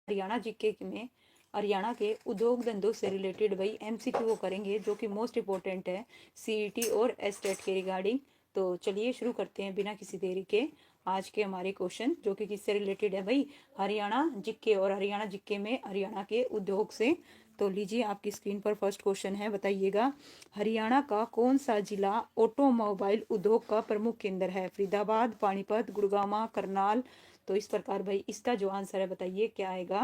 Haryana GK में हरियाणा के उद्योग धंधों से रिलेटेड भाई एमसीक्यू वो करेंगे जो कि मोस्ट इंपॉर्टेंट है सीईटी और एस्टेट के रिगार्डिंग। तो चलिए शुरू करते हैं बिना किसी देरी के आज के हमारे क्वेश्चन जो कि किससे रिलेटेड है भाई, हरियाणा जीके और हरियाणा जीके में हरियाणा के उद्योग से। तो लीजिए आपकी स्क्रीन पर फर्स्ट क्वेश्चन है, बताइएगा हरियाणा का कौन सा जिला ऑटोमोबाइल उद्योग का प्रमुख केंद्र है? फरीदाबाद, पानीपत, गुड़गांव, करनाल। तो इस प्रकार भाई इसका जो आंसर है बताइए क्या आएगा।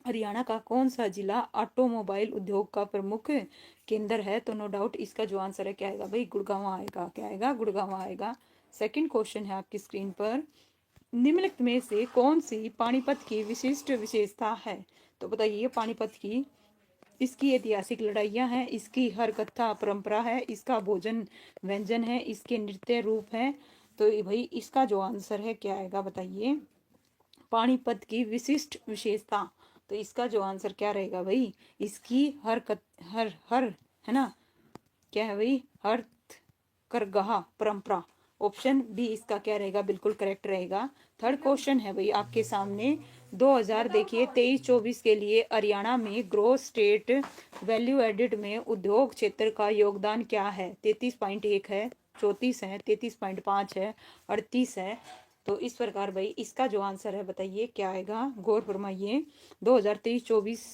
हरियाणा का कौन सा जिला ऑटोमोबाइल उद्योग का प्रमुख केंद्र है? तो नो डाउट इसका जो आंसर है क्या आएगा भाई, गुड़गांव आएगा। क्या आएगा? गुड़गांव आएगा। सेकंड क्वेश्चन है आपकी स्क्रीन पर, निम्नलिखित में से कौन सी पानीपत की विशिष्ट विशेषता है? तो बताइए पानीपत की, इसकी ऐतिहासिक लड़ाइयाँ हैं, इसकी हर कथा परंपरा है, इसका भोजन व्यंजन है, इसके नृत्य रूप है। तो भाई इसका जो आंसर है क्या आएगा बताइए, पानीपत की विशिष्ट विशेषता। तो इसका जो आंसर क्या रहेगा भाई, इसकी हर हर है ना, क्या है भाई, हर करगहा परंपरा। ऑप्शन बी इसका क्या रहेगा, बिल्कुल करेक्ट रहेगा। थर्ड क्वेश्चन है भाई आपके सामने, 2000 देखिए 23-24 के लिए हरियाणा में ग्रोस स्टेट वैल्यू एडिड में उद्योग क्षेत्र का योगदान क्या है? 33.1 है, 34 है, 33.5 है, 38 है। तो इस प्रकार भाई इसका जो आंसर है बताइए क्या आएगा, गौर फरमाइए। 2023-24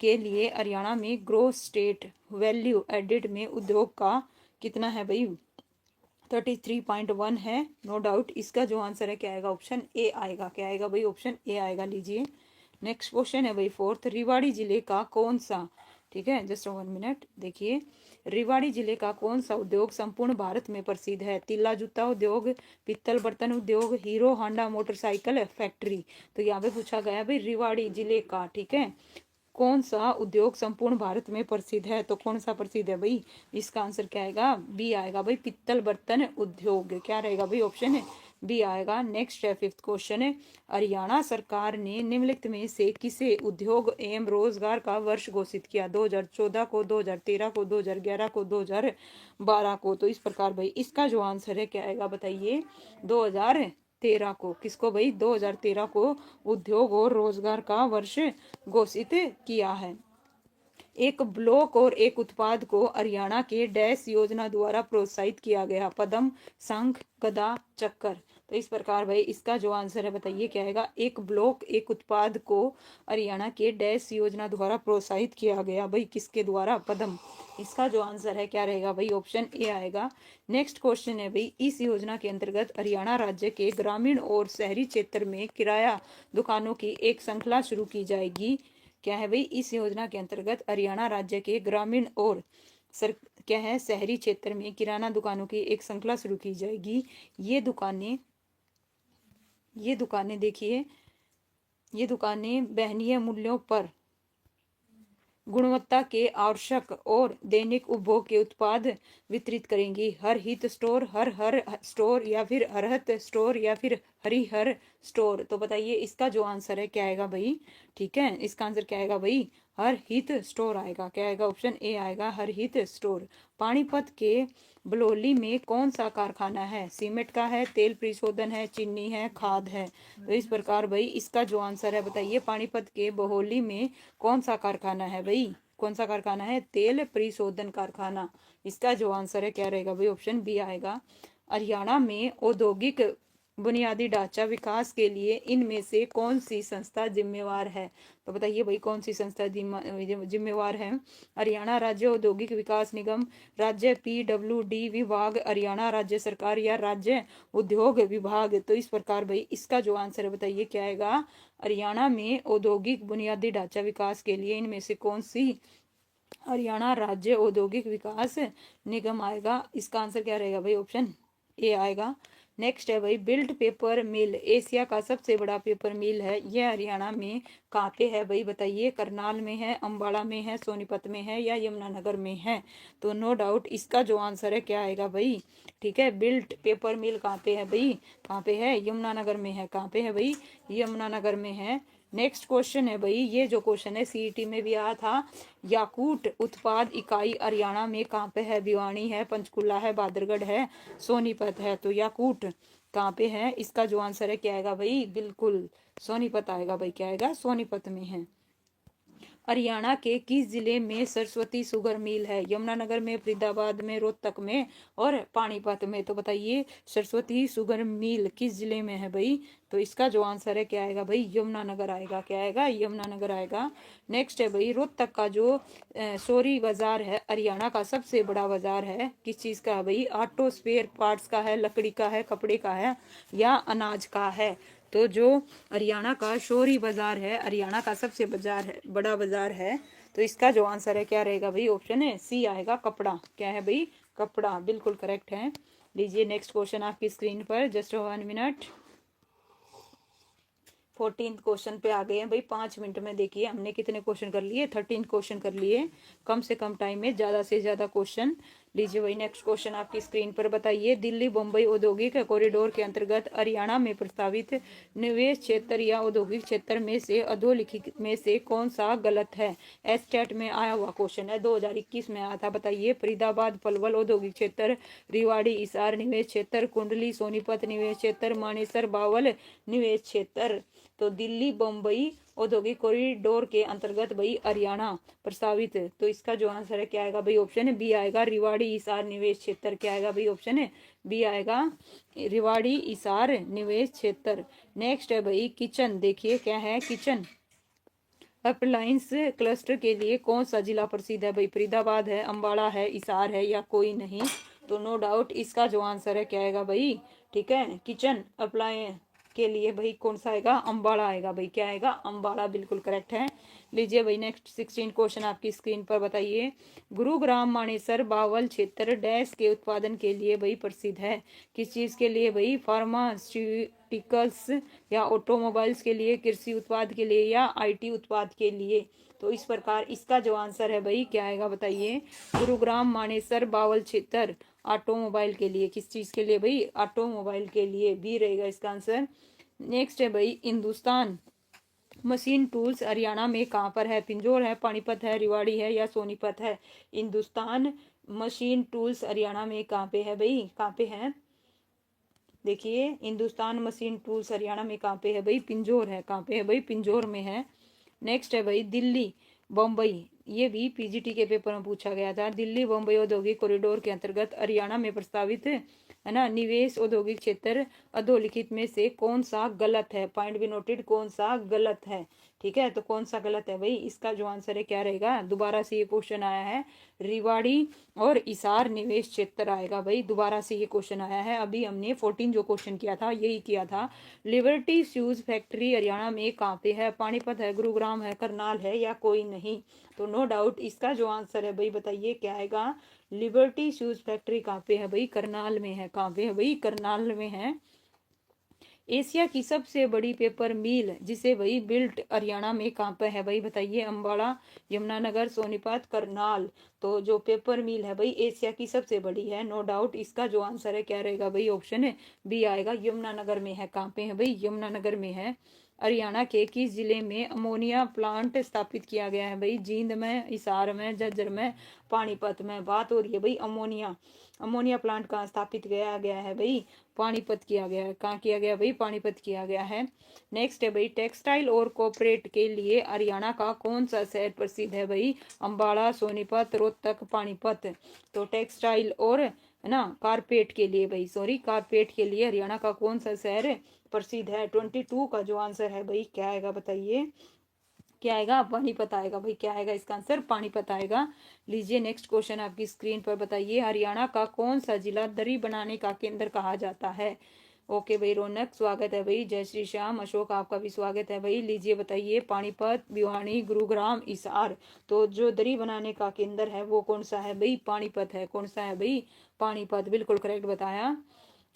के लिए हरियाणा में ग्रोस स्टेट वैल्यू एडिड में उद्योग का कितना है भाई, 33.1 है। नो डाउट इसका जो आंसर है क्या आएगा, ऑप्शन ए आएगा। क्या आएगा भाई, ऑप्शन ए आएगा। लीजिए नेक्स्ट क्वेश्चन है भाई फोर्थ, रेवाड़ी जिले का कौन सा, ठीक है जस्ट 1 मिनट, देखिए रेवाड़ी जिले का कौन सा उद्योग संपूर्ण भारत में प्रसिद्ध है? तिल्ला जूता उद्योग, पित्तल बर्तन उद्योग, हीरो होंडा मोटरसाइकिल फैक्ट्री। तो यहाँ पे पूछा गया भाई रेवाड़ी जिले का, ठीक है, कौन सा उद्योग संपूर्ण भारत में प्रसिद्ध है? तो कौन सा प्रसिद्ध है भाई, इसका आंसर क्या आएगा, बी आएगा भाई, पित्तल बर्तन उद्योग। क्या रहेगा भाई, ऑप्शन है बी आएगा। नेक्स्ट है फिफ्थ क्वेश्चन है, हरियाणा सरकार ने निम्नलिखित में से किसे उद्योग एवं रोजगार का वर्ष घोषित किया? 2014 को, 2013 को, 2011 को, 2012 को। तो इस प्रकार भाई इसका जो आंसर है क्या आएगा बताइए, 2013 को। किसको भाई, 2013 को उद्योग और रोजगार का वर्ष घोषित किया है। एक ब्लॉक और एक उत्पाद को हरियाणा के डैश योजना द्वारा प्रोत्साहित किया गया? पदम, शंख, गदा, चक्कर। तो इस प्रकार भाई इसका जो आंसर है बताइए क्या आएगा, एक ब्लॉक एक उत्पाद को हरियाणा के डैश योजना द्वारा प्रोत्साहित किया गया भाई, किसके द्वारा, पदम। इसका जो आंसर है क्या रहेगा भाई, ऑप्शन ए आएगा। नेक्स्ट क्वेश्चन है भाई, इस योजना के अंतर्गत हरियाणा राज्य के ग्रामीण और शहरी क्षेत्र में किराया दुकानों की एक श्रृंखला शुरू की जाएगी। क्या है भाई, इस योजना के अंतर्गत हरियाणा राज्य के ग्रामीण और क्या है शहरी क्षेत्र में किराना दुकानों की एक श्रृंखला शुरू की जाएगी। ये दुकानें देखिए, ये दुकानें वहनीय मूल्यों पर गुणवत्ता के आवश्यक और दैनिक उपभोग के उत्पाद वितरित करेंगी। हर हित स्टोर, हर हर स्टोर, या फिर हरहत स्टोर, या फिर हरिहर स्टोर। तो बताइए इसका जो आंसर है क्या आएगा भाई, ठीक है, इसका आंसर क्या आएगा भाई, हर हित स्टोर आएगा। क्या आएगा, ऑप्शन ए आएगा, हर हित स्टोर। पानीपत के बलौली में कौन सा कारखाना है? सीमेंट का है, तेल परिशोधन है, चीनी है, खाद है। तो इस प्रकार भाई इसका जो आंसर है बताइए, पानीपत के बहोली में कौन सा कारखाना है भाई, कौन सा कारखाना है, तेल परिशोधन कारखाना। इसका जो आंसर है क्या रहेगा भाई, ऑप्शन बी आएगा। हरियाणा में औद्योगिक बुनियादी ढांचा विकास के लिए इनमें से कौन सी संस्था जिम्मेवार है? तो बताइए भाई कौन सी संस्था जिम्मेवार है? हरियाणा राज्य औद्योगिक विकास निगम, राज्य PWD विभाग, हरियाणा राज्य सरकार, या राज्य उद्योग विभाग। तो इस प्रकार भाई इसका जो आंसर है बताइए क्या आएगा, हरियाणा में औद्योगिक बुनियादी ढांचा विकास के लिए इनमें से कौन सी, हरियाणा राज्य औद्योगिक विकास निगम आएगा। इसका आंसर क्या रहेगा भाई, ऑप्शन ए आएगा। नेक्स्ट है भाई, बिल्ट पेपर मिल एशिया का सबसे बड़ा पेपर मिल है, यह हरियाणा में कहाँ पे है भाई बताइए, करनाल में है, अम्बाला में है, सोनीपत में है, या यमुनानगर में है? तो नो डाउट इसका जो आंसर है क्या आएगा भाई, ठीक है, बिल्ट पेपर मिल कहाँ पे है भाई, कहाँ पे है, यमुनानगर में है। कहाँ पे है भाई, यमुनानगर में है। नेक्स्ट क्वेश्चन है भाई, ये जो क्वेश्चन है सीईटी में भी आया था, याकूट उत्पाद इकाई हरियाणा में कहाँ पे है? भिवानी है, पंचकुला है, बादरगढ़ है, सोनीपत है। तो याकूट कहाँ पे है, इसका जो आंसर है क्या आएगा भाई, बिल्कुल सोनीपत आएगा भाई, क्या आएगा, सोनीपत में है। हरियाणा के किस जिले में सरस्वती शुगर मिल है? यमुनानगर में, फरीदाबाद में, रोहतक में और पानीपत में। तो बताइए सरस्वती शुगर मिल किस जिले में है भाई? तो इसका जो आंसर है क्या आएगा भाई, यमुनानगर आएगा, क्या आएगा, यमुनानगर आएगा। नेक्स्ट है भाई, रोहतक का जो सोरी बाजार है हरियाणा का सबसे बड़ा बाजार है, किस चीज का है भाई? ऑटो स्पेयर पार्ट्स का है, लकड़ी का है, कपड़े का है या अनाज का है? तो जो हरियाणा का शोरी बाजार है, हरियाणा का सबसे बाजार है, बड़ा बाजार है। तो इसका जो आंसर है क्या रहेगा भाई, ऑप्शन है सी आएगा, कपड़ा। क्या है भाई, कपड़ा, बिल्कुल करेक्ट है। लीजिए नेक्स्ट क्वेश्चन आपकी स्क्रीन पर, जस्ट 1 मिनट। 14th क्वेश्चन पे आ गए हैं भाई, 5 मिनट में देखिए हमने कितने क्वेश्चन कर लिए, 13 क्वेश्चन कर लिए, कम से कम टाइम में ज्यादा से ज्यादा क्वेश्चन। लीजिए भाई नेक्स्ट क्वेश्चन आपकी स्क्रीन पर, बताइए दिल्ली बम्बई औद्योगिक कॉरिडोर के अंतर्गत हरियाणा में प्रस्तावित निवेश क्षेत्र या औद्योगिक क्षेत्र में से अधोलिखित में से कौन सा गलत है? एस्टेट में आया हुआ क्वेश्चन है, 2021 में आया था। बताइए फरीदाबाद पलवल औद्योगिक क्षेत्र, रिवाड़ी हिसार निवेश क्षेत्र, कुंडली सोनीपत निवेश क्षेत्र, मानेसर बावल निवेश क्षेत्र। तो दिल्ली बम्बई औद्योगिक कॉरिडोर के अंतर्गत भाई हरियाणा प्रस्तावित, तो इसका जो आंसर है क्या आएगा भाई, ऑप्शन है बी आएगा, रिवाड़ी हिसार निवेश क्षेत्र। क्या आएगा भाई, ऑप्शन है बी आएगा, रिवाड़ी हिसार निवेश क्षेत्र। नेक्स्ट है भाई किचन, देखिए क्या है, किचन अप्लायंस क्लस्टर के लिए कौन सा जिला प्रसिद्ध है भाई? फरीदाबाद है, अंबाला है, हिसार है या कोई नहीं? तो नो डाउट इसका जो आंसर है क्या आएगा भाई, ठीक है, किचन अप्लायंस के लिए भाई कौन सा आएगा, अंबाला आएगा भाई, क्या आएगा, अंबाला, बिल्कुल करेक्ट है। लीजिए भाई नेक्स्ट 16 क्वेश्चन आपकी स्क्रीन पर, बताइए गुरुग्राम मानेसर बावल क्षेत्र डैश के उत्पादन के लिए भाई प्रसिद्ध है? किस चीज के लिए भाई? फार्मास्यूटिकल्स या ऑटोमोबाइल्स के लिए, कृषि उत्पाद के लिए या आईटी उत्पाद के लिए? तो इस प्रकार इसका जो आंसर है भाई क्या आएगा, बताइए गुरुग्राम मानेसर बावल क्षेत्र ऑटोमोबाइल के लिए, किस चीज के लिए भाई, ऑटोमोबाइल के लिए, बी रहेगा इसका आंसर। नेक्स्ट है भाई हिंदुस्तान मशीन टूल्स हरियाणा में कहाँ पर है? पिंजौर है, पानीपत है, रिवाड़ी है या सोनीपत है? हिंदुस्तान मशीन टूल्स हरियाणा में कहाँ पे है भाई, कहाँ पे है? देखिए हिंदुस्तान मशीन टूल्स हरियाणा में कहाँ पे है भाई, पिंजौर है, कहाँ पे है भाई, पिंजौर में है। नेक्स्ट है भाई दिल्ली बम्बई, ये भी पीजीटी के पेपर में पूछा गया था। दिल्ली बम्बई औद्योगिक कॉरिडोर के अंतर्गत हरियाणा में प्रस्तावित है ना निवेश औद्योगिक क्षेत्र अधोलिखित में से कौन सा गलत है? पॉइंट भी नोटेड, कौन सा गलत है, ठीक है। तो कौन सा गलत है भाई, इसका जो आंसर है क्या रहेगा, दोबारा से ये क्वेश्चन आया है, रिवाड़ी और हिसार निवेश क्षेत्र आएगा भाई, दोबारा से ये क्वेश्चन आया है। अभी हमने 14 जो क्वेश्चन किया था यही किया था। लिबर्टी शूज फैक्ट्री हरियाणा में कहाँ पे है? पानीपत है, गुरुग्राम है, करनाल है या कोई नहीं? तो नो डाउट इसका जो आंसर है भाई बताइए क्या आएगा, लिबर्टी शूज फैक्ट्री कहाँ पे है भाई, करनाल में है, कहाँ पे है भाई, करनाल में है। एशिया की सबसे बड़ी पेपर मिल जिसे भाई बिल्ट हरियाणा में कहाँ पे है भाई, बताइए अंबाला, यमुनानगर, सोनीपत, करनाल। तो जो पेपर मिल है भाई एशिया की सबसे बड़ी है, नो डाउट इसका जो आंसर है क्या रहेगा भाई, ऑप्शन है बी आएगा, यमुनानगर में है। कहाँ पे है भाई, यमुनानगर में है। हरियाणा के किस जिले में अमोनिया प्लांट स्थापित किया गया है भाई? जींद में, हिसार में, झज्जर में, पानीपत में। बात हो रही है भाई अमोनिया, अमोनिया प्लांट कहाँ स्थापित किया गया है भाई, पानीपत किया गया है। कहाँ किया गया भाई, पानीपत किया गया है। नेक्स्ट है भाई टेक्सटाइल और कॉर्पोरेट के लिए हरियाणा का कौन सा शहर प्रसिद्ध है भाई? अंबाला, सोनीपत, रोहतक, पानीपत। तो टेक्सटाइल और है ना कारपेट के लिए भाई, सॉरी कारपेट के लिए हरियाणा का कौन सा शहर प्रसिद्ध है? 22 का जो आंसर है भाई क्या आएगा, बताइए क्या आएगा, पानीपत आएगा भाई, क्या आएगा इसका आंसर, पानीपत आएगा। लीजिए नेक्स्ट क्वेश्चन आपकी स्क्रीन पर, बताइए हरियाणा का कौन सा जिला दरी बनाने का केंद्र कहा जाता है? ओके भाई रौनक स्वागत है भाई, जय श्री श्याम, अशोक आपका भी स्वागत है भाई। लीजिए बताइए पानीपत, भिवानी, गुरुग्राम, हिसार। तो जो दरी बनाने का केंद्र है वो कौन सा है भाई, पानीपत है। कौन सा है भाई, पानीपत, बिल्कुल करेक्ट बताया।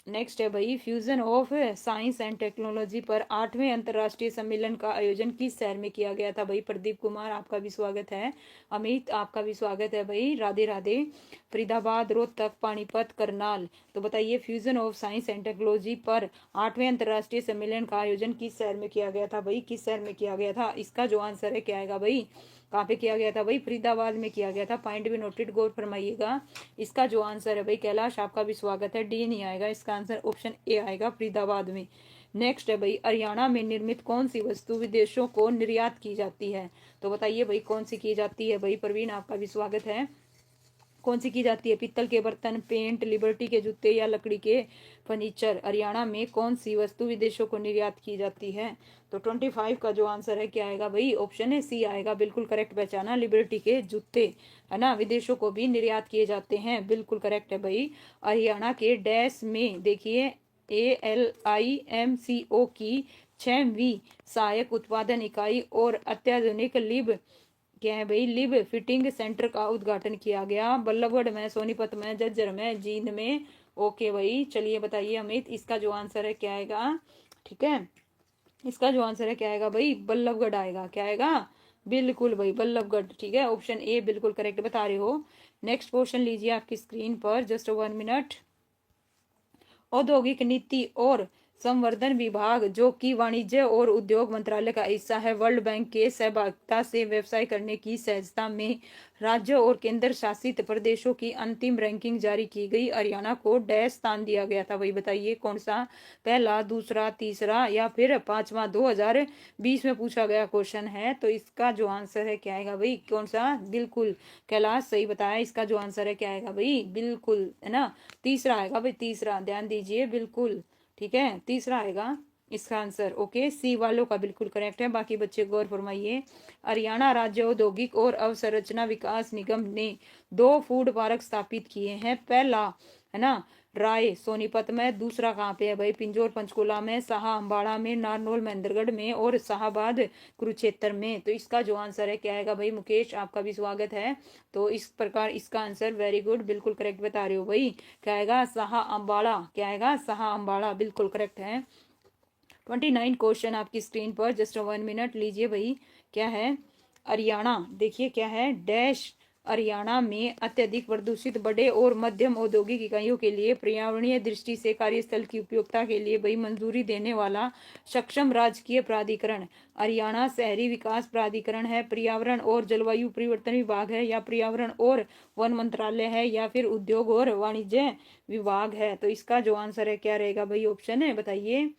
नेक्स्ट है भाई fusion of science and technology पर 8वें अंतर्राष्ट्रीय सम्मेलन का आयोजन किस शहर में किया गया था भाई? प्रदीप कुमार आपका भी स्वागत है, अमित आपका भी स्वागत है भाई, राधे राधे। फरीदाबाद, रोहतक, पानीपत, करनाल। तो बताइए fusion of science and technology पर 8वें अंतर्राष्ट्रीय सम्मेलन का आयोजन किस शहर में किया गया था भाई, किस शहर में किया गया था? इसका जो आंसर है क्या आएगा भाई, कहाँ पे किया गया था भाई, फरीदाबाद में किया गया था। पॉइंट भी नोटेड, गौर फरमाइएगा। इसका जो आंसर है भाई कैलाश आपका भी स्वागत है, डी नहीं आएगा इसका आंसर, ऑप्शन ए आएगा फरीदाबाद में। नेक्स्ट है भाई, हरियाणा में निर्मित कौन सी वस्तु विदेशों को निर्यात की जाती है? तो बताइए भाई कौन सी की जाती है? भाई प्रवीण आपका भी स्वागत है। कौन सी की जाती है? पित्तल के बर्तन, पेंट, लिबर्टी के जूते या लकड़ी के फर्नीचर? हरियाणा में कौन सी वस्तु विदेशों को निर्यात की जाती है? तो 25 का जो आंसर है क्या आएगा भाई? ऑप्शन है सी आएगा, बिल्कुल करेक्ट पहचाना। लिबर्टी के जूते है ना, विदेशों को भी निर्यात किए जाते हैं, बिल्कुल करेक्ट है भाई। हरियाणा के डैश में देखिए ALIMCO की 6वीं सहायक उत्पादन इकाई और अत्याधुनिक लिब क्या है भाई, लिव फिटिंग सेंटर का उद्घाटन किया गया। बल्लभगढ़ में, सोनीपत में, झज्जर में, जींद में। ओके भाई, चलिए बताइए अमित, इसका जो आंसर है क्या आएगा? ठीक है, इसका जो आंसर है क्या आएगा भाई? बल्लभगढ़ आएगा। क्या आएगा? बिल्कुल भाई बल्लभगढ़। ठीक है, ऑप्शन ए बिल्कुल करेक्ट बता रहे हो। नेक्स्ट क्वेश्चन लीजिए आपकी स्क्रीन पर, जस्ट 1 मिनट। औद्योगिक नीति और संवर्धन विभाग, जो कि वाणिज्य और उद्योग मंत्रालय का हिस्सा है, वर्ल्ड बैंक के सहभागिता से व्यवसाय करने की सहजता में राज्यों और केंद्र शासित प्रदेशों की अंतिम रैंकिंग जारी की गई। हरियाणा को डैश स्थान दिया गया था? वही बताइए कौन सा, पहला, दूसरा, तीसरा या फिर पांचवा? 2020 में पूछा गया क्वेश्चन है, तो इसका जो आंसर है क्या आएगा भाई? कौन सा? बिल्कुल कैलाश सही बताया। इसका जो आंसर है क्या आएगा भाई? बिल्कुल है ना, तीसरा आएगा भाई, तीसरा, ध्यान दीजिए बिल्कुल। ठीक है, तीसरा आएगा इसका आंसर। ओके, सी वालों का बिल्कुल करेक्ट है, बाकी बच्चे गौर फरमाइए। हरियाणा राज्य औद्योगिक और अवसंरचना विकास निगम ने 2 फूड पार्क स्थापित किए हैं। पहला है ना राय सोनीपत में, दूसरा कहाँ पे है भाई? पिंजौर पंचकुला में, साहा अम्बाड़ा में, नारनौल महेंद्रगढ़ में और शाहबाद कुरुक्षेत्र में। तो इसका जो आंसर है क्या आएगा भाई? मुकेश आपका भी स्वागत है। तो इस प्रकार इसका आंसर, वेरी गुड, बिल्कुल करेक्ट बता रहे हो भाई। क्या आएगा? साहा अम्बाड़ा। क्या आएगा? साहा अम्बाड़ा, बिल्कुल करेक्ट है। 29 क्वेश्चन आपकी स्क्रीन पर, जस्ट 1 मिनट लीजिए भाई। क्या है? हरियाणा देखिए क्या है, डैश हरियाणा में अत्यधिक प्रदूषित बड़े और मध्यम औद्योगिक इकाइयों के लिए पर्यावरणीय दृष्टि से कार्यस्थल की उपयोगिता के लिए भाई मंजूरी देने वाला सक्षम राजकीय प्राधिकरण हरियाणा शहरी विकास प्राधिकरण है, पर्यावरण और जलवायु परिवर्तन विभाग है, या पर्यावरण और वन मंत्रालय है, या फिर उद्योग और वाणिज्य विभाग है? तो इसका जो आंसर है क्या रहेगा भाई? ऑप्शन है, बताइए।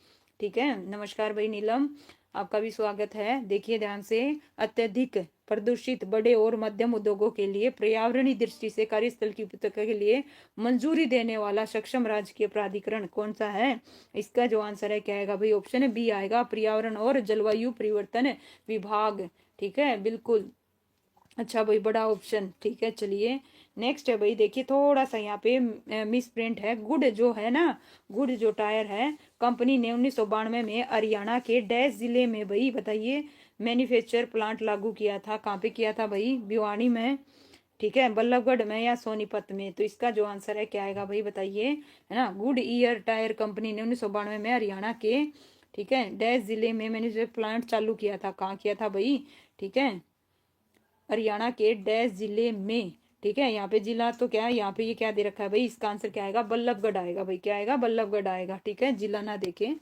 ठीक है, नमस्कार भाई नीलम, आपका भी स्वागत है। देखिए ध्यान से, अत्यधिक प्रदूषित बड़े और मध्यम उद्योगों के लिए पर्यावरणीय दृष्टि से कार्यस्थल की उपयोगिता के लिए मंजूरी देने वाला सक्षम राजकीय प्राधिकरण कौन सा है? इसका जो आंसर है क्या आएगा भाई? ऑप्शन बी आएगा, पर्यावरण और जलवायु परिवर्तन विभाग। ठीक है, बिल्कुल अच्छा भाई, बड़ा ऑप्शन। ठीक है, चलिए नेक्स्ट है भाई, देखिए थोड़ा सा यहाँ पे मिस प्रिंट है। गुड जो है ना, गुड जो टायर है, कंपनी ने 1992 में हरियाणा के डैश जिले में भाई बताइए मैन्युफैक्चर प्लांट लागू किया था। कहाँ पे किया था भाई? भिवानी में, ठीक है, बल्लभगढ़ में या सोनीपत में? तो इसका जो आंसर है क्या आएगा भाई? बताइए, है ना। गुड ईयर टायर कंपनी ने 1992 में हरियाणा के, ठीक है, डैश जिले में मैन्युफैक्चर प्लांट चालू किया था। कहाँ किया था भाई? ठीक है, हरियाणा के डैश जिले में। ठीक है, यहाँ पे जिला तो क्या है, यहाँ पे ये क्या दे रखा है भाई? इसका आंसर क्या आएगा? बल्लभगढ़ आएगा भाई। क्या आएगा? बल्लभगढ़ आएगा। ठीक है, जिला ना देखे।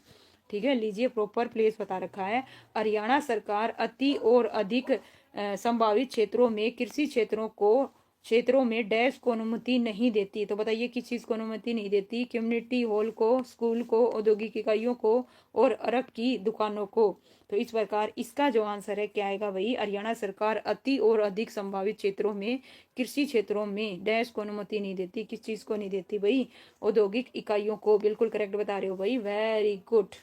ठीक है, लीजिए प्रॉपर प्लेस बता रखा है। हरियाणा सरकार अति और अधिक संभावित क्षेत्रों में कृषि क्षेत्रों में डैश को अनुमति नहीं देती। तो बताइए किस चीज को अनुमति नहीं देती? कम्युनिटी हॉल को, स्कूल को, औद्योगिक इकाइयों को और अरक की दुकानों को। तो इस प्रकार इसका जो आंसर है क्या आएगा भाई? हरियाणा सरकार अति और अधिक संभावित क्षेत्रों में, कृषि क्षेत्रों में डैश को अनुमति नहीं देती। किस चीज को नहीं देती भाई? औद्योगिक इकाइयों को, बिल्कुल करेक्ट बता रहे हो भाई, वेरी गुड।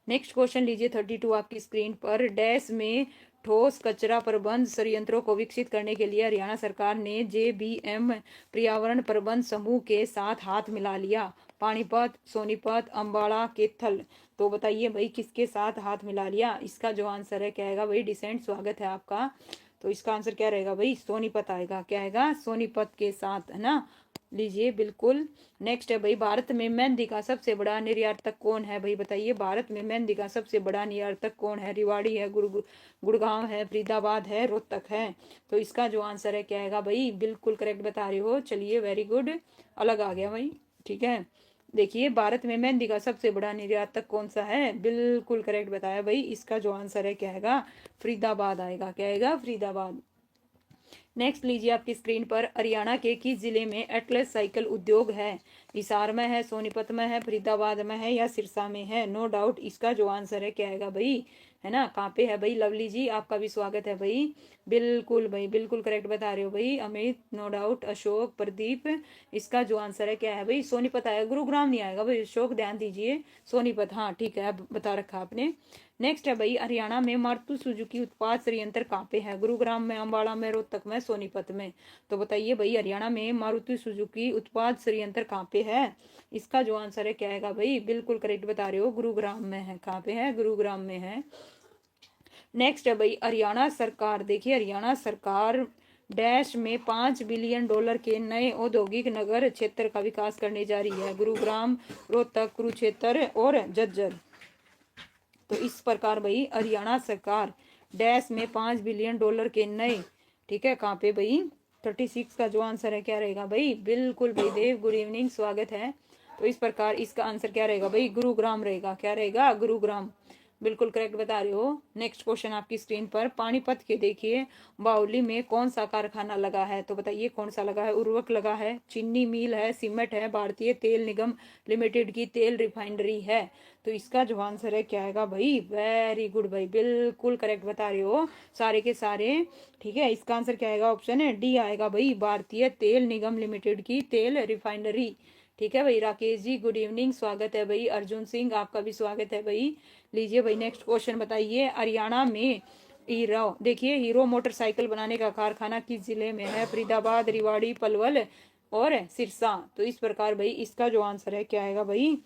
नेक्स्ट क्वेश्चन लीजिए 32 आपकी स्क्रीन पर। डैश में ठोस कचरा प्रबंध संयंत्रों को विकसित करने के लिए हरियाणा सरकार ने JBM पर्यावरण प्रबंध समूह के साथ हाथ मिला लिया। पानीपत, सोनीपत, अम्बाड़ा, कैथल। तो बताइए भाई किसके साथ हाथ मिला लिया? इसका जो आंसर है क्या आएगा भाई? डिसेंट स्वागत है आपका। तो इसका आंसर क्या रहेगा भाई? सोनीपत आएगा। क्या आएगा? सोनीपत के साथ, है ना। लीजिए बिल्कुल। नेक्स्ट है भाई, भारत में मेहंदी का सबसे बड़ा निर्यातक कौन है भाई? बताइए, भारत में मेहंदी का सबसे बड़ा निर्यातक कौन है? रेवाड़ी है, गुड़गांव है, फरीदाबाद है, रोहतक है? तो इसका जो आंसर है क्या आएगा भाई? बिल्कुल करेक्ट बता रहे हो। चलिए वेरी गुड, अलग आ गया भाई। ठीक है, देखिए भारत में मेहंदी का सबसे बड़ा निर्यातक कौन सा है? बिल्कुल करेक्ट बताया भाई। इसका जो आंसर है क्या आएगा? फरीदाबाद आएगा। क्या आएगा? फरीदाबाद। नेक्स्ट लीजिए आपकी स्क्रीन पर, हरियाणा के किस जिले में एटलस साइकिल उद्योग है? हिसार में है, सोनीपत में है, फरीदाबाद में है या सिरसा में है? नो डाउट इसका जो आंसर है क्या आएगा भाई, है ना, कहाँ पे है भाई? लवली जी आपका भी स्वागत है भाई, बिल्कुल भाई, बिल्कुल करेक्ट बता रहे हो भाई। अमित, नो डाउट, अशोक, प्रदीप, इसका जो आंसर है क्या है भाई? सोनीपत आएगा, गुरुग्राम नहीं आएगा भाई। अशोक ध्यान दीजिए, सोनीपत, हाँ ठीक है, अब बता रखा आपने। नेक्स्ट है भाई, हरियाणा में मारुति सुजुकी उत्पाद संयंत्र कहाँ पे है? गुरुग्राम में, अम्बाला में, रोहतक में, सोनीपत में? तो बताइए भाई, हरियाणा में मारुति सुजुकी उत्पाद संयंत्र कहाँ पे है? इसका जो आंसर है क्या आएगा भाई? बिल्कुल करेक्ट बता रहे हो, गुरुग्राम में है। कहाँ पे है? गुरुग्राम में है। नेक्स्ट है भाई, हरियाणा सरकार, देखिए हरियाणा सरकार डैश में $5 बिलियन के नए औद्योगिक नगर क्षेत्र का विकास करने जा रही है। गुरुग्राम, रोहतक, कुरुक्षेत्र और झज्जर। तो इस प्रकार भाई हरियाणा सरकार डैश में $5 बिलियन के नए, ठीक है, कहाँ पे भाई? 36 का जो आंसर है क्या रहेगा भाई? बिल्कुल भाई देव, गुड इवनिंग, स्वागत है। तो इस प्रकार इसका आंसर क्या रहेगा भाई? गुरुग्राम रहेगा। क्या रहेगा? गुरुग्राम, बिल्कुल करेक्ट बता रहे हो। नेक्स्ट क्वेश्चन आपकी स्क्रीन पर, पानीपत के देखिए बावली में कौन सा कारखाना लगा है? तो बताइए कौन सा लगा है? उर्वरक लगा है, चीनी मिल है, सीमेंट है, भारतीय तेल निगम लिमिटेड की तेल रिफाइनरी है? तो इसका जो आंसर है क्या आएगा भाई? वेरी गुड भाई, बिल्कुल करेक्ट बता रहे हो सारे के सारे, ठीक है। इसका आंसर क्या आएगा? ऑप्शन है डी आएगा भाई, भारतीय तेल निगम लिमिटेड की तेल रिफाइनरी, ठीक है भाई। राकेश जी गुड इवनिंग, स्वागत है भाई। अर्जुन सिंह आपका भी स्वागत है भाई। लीजिए भाई नेक्स्ट क्वेश्चन बताइए, हरियाणा में हीरो, देखिए हीरो मोटरसाइकिल बनाने का कारखाना किस जिले में है? फरीदाबाद, रेवाड़ी, पलवल और सिरसा? तो इस प्रकार भाई इसका जो आंसर है क्या आएगा भाई?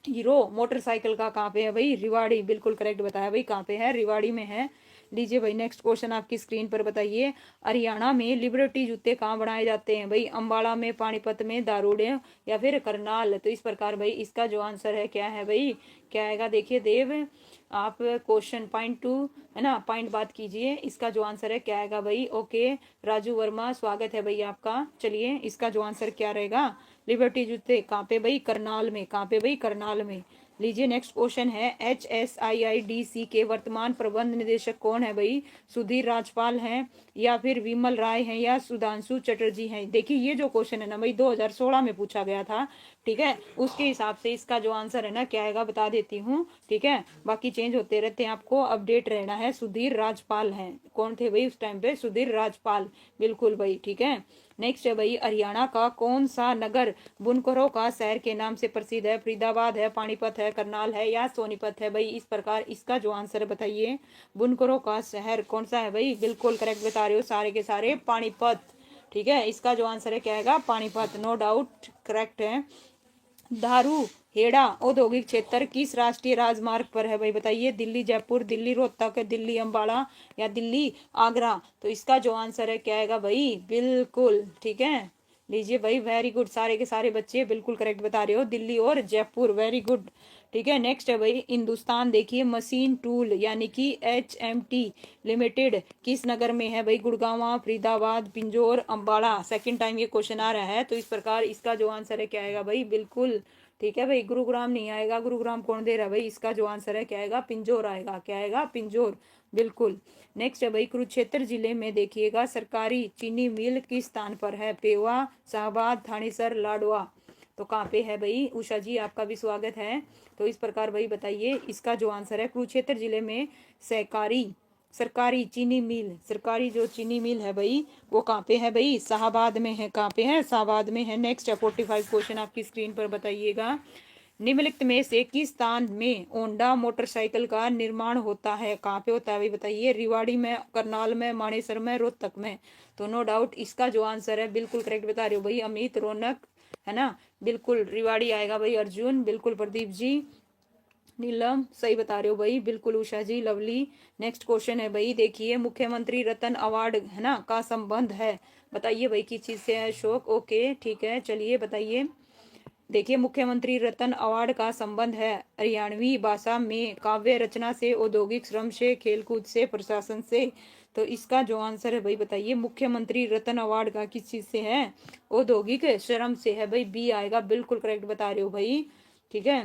हीरो मोटरसाइकिल का कहाँ पे है भाई? रेवाड़ी, बिल्कुल करेक्ट बताया भाई, कहाँ पे है? रेवाड़ी में है। लीजिए भाई नेक्स्ट क्वेश्चन आपकी स्क्रीन पर बताइए, हरियाणा में लिबर्टी जूते कहाँ बनाए जाते हैं भाई? अम्बाला में, पानीपत में, दारूडे या फिर करनाल? तो इस प्रकार भाई इसका जो आंसर है क्या है भाई? क्या आएगा? देखिए देव, आप क्वेश्चन पॉइंट 2 है ना, पॉइंट बात कीजिए, इसका जो आंसर है क्या आएगा भाई? ओके, राजू वर्मा स्वागत है भाई आपका। चलिए इसका जो आंसर क्या रहेगा? लिबर्टी जूते कहाँ पे भाई? करनाल में। कहाँ पे भाई? करनाल में। लीजिए नेक्स्ट क्वेश्चन है, HSIIDC के वर्तमान प्रबंध निदेशक कौन है भाई? सुधीर राजपाल हैं या फिर विमल राय हैं या सुधांशु चटर्जी हैं? देखिए ये जो क्वेश्चन है ना भाई 2016 में पूछा गया था, ठीक है, उसके हिसाब से इसका जो आंसर है ना क्या आएगा बता देती हूँ, ठीक है, बाकी चेंज होते रहते हैं, आपको अपडेट रहना है। सुधीर राजपाल हैं, कौन थे भाई उस टाइम पे? सुधीर राजपाल, बिल्कुल भाई, ठीक है। नेक्स्ट है भाई, हरियाणा का कौन सा नगर बुनकरों का शहर के नाम से प्रसिद्ध है? फरीदाबाद है, पानीपत है, करनाल है या सोनीपत है भाई? इस प्रकार इसका जो आंसर है बताइए, बुनकरों का शहर कौन सा है भाई? बिल्कुल करेक्ट बता रहे हो सारे के सारे, पानीपत, ठीक है। इसका जो आंसर है क्या आएगा? पानीपत, नो डाउट करेक्ट है। दारू हेड़ा औद्योगिक क्षेत्र किस राष्ट्रीय राजमार्ग पर है भाई? बताइए, दिल्ली जयपुर, दिल्ली रोहतक, दिल्ली अम्बाला या दिल्ली आगरा? तो इसका जो आंसर है क्या आएगा भाई? बिल्कुल, ठीक है। लीजिए भाई, वेरी गुड, सारे के सारे बच्चे बिल्कुल करेक्ट बता रहे हो, दिल्ली और जयपुर, वेरी गुड, ठीक है। नेक्स्ट है भाई, हिंदुस्तान देखिए मशीन टूल यानी कि HMT लिमिटेड किस नगर में है भाई? गुड़गांव, फरीदाबाद, पिंजौर, अम्बाड़ा? सेकंड टाइम ये क्वेश्चन आ रहा है, तो इस प्रकार इसका जो आंसर है क्या आएगा भाई? बिल्कुल, ठीक है भाई, गुरुग्राम नहीं आएगा, गुरुग्राम कौन दे रहा है भाई? इसका जो आंसर है क्या आएगा? पिंजौर आएगा। क्या आएगा? पिंजौर, बिल्कुल। नेक्स्ट है भाई, कुरुक्षेत्र जिले में देखिएगा सरकारी चीनी मिल किस स्थान पर है? पेवा, शाहबाद, थानेसर, लाडवा? तो कहाँ पे है भाई? उषा जी आपका भी स्वागत है। तो इस प्रकार भाई बताइए इसका जो आंसर है, कुरुक्षेत्र जिले में सहकारी सरकारी चीनी मिल, सरकारी जो चीनी मिल है भाई वो कहाँ पे है भाई? शाहबाद में है। कहाँ पे है? शाहबाद में है। नेक्स्ट है 45 क्वेश्चन आपकी स्क्रीन पर बताइएगा, निम्नलिखित में से किस स्थान में होंडा मोटरसाइकिल का निर्माण होता है? कहाँ पे होता है भाई? बताइए, रेवाड़ी में, करनाल में, मानेसर में, रोहतक में? तो नो डाउट इसका जो आंसर है बिल्कुल करेक्ट बता रहे हो भाई, अमित, रौनक, है ना, बिल्कुल रेवाड़ी आएगा भाई। अर्जुन, बिल्कुल। प्रदीप जी, नीलम, सही बता रहे हो भाई, बिल्कुल। उषा जी, लवली। नेक्स्ट क्वेश्चन है भाई, देखिए मुख्यमंत्री रत्न अवार्ड है ना का संबंध है? बताइए भाई किस चीज से है? अशोक, ओके ठीक है, चलिए बताइए। देखिए मुख्यमंत्री रत्न अवार्ड का संबंध है हरियाणवी भाषा में काव्य रचना से, औद्योगिक श्रम से, खेलकूद से, प्रशासन से? तो इसका जो आंसर है भाई बताइए, मुख्यमंत्री रत्न अवार्ड का किस चीज से है? औद्योगिक श्रम से है भाई, बी आएगा, बिल्कुल करेक्ट बता रहे हो भाई, ठीक है।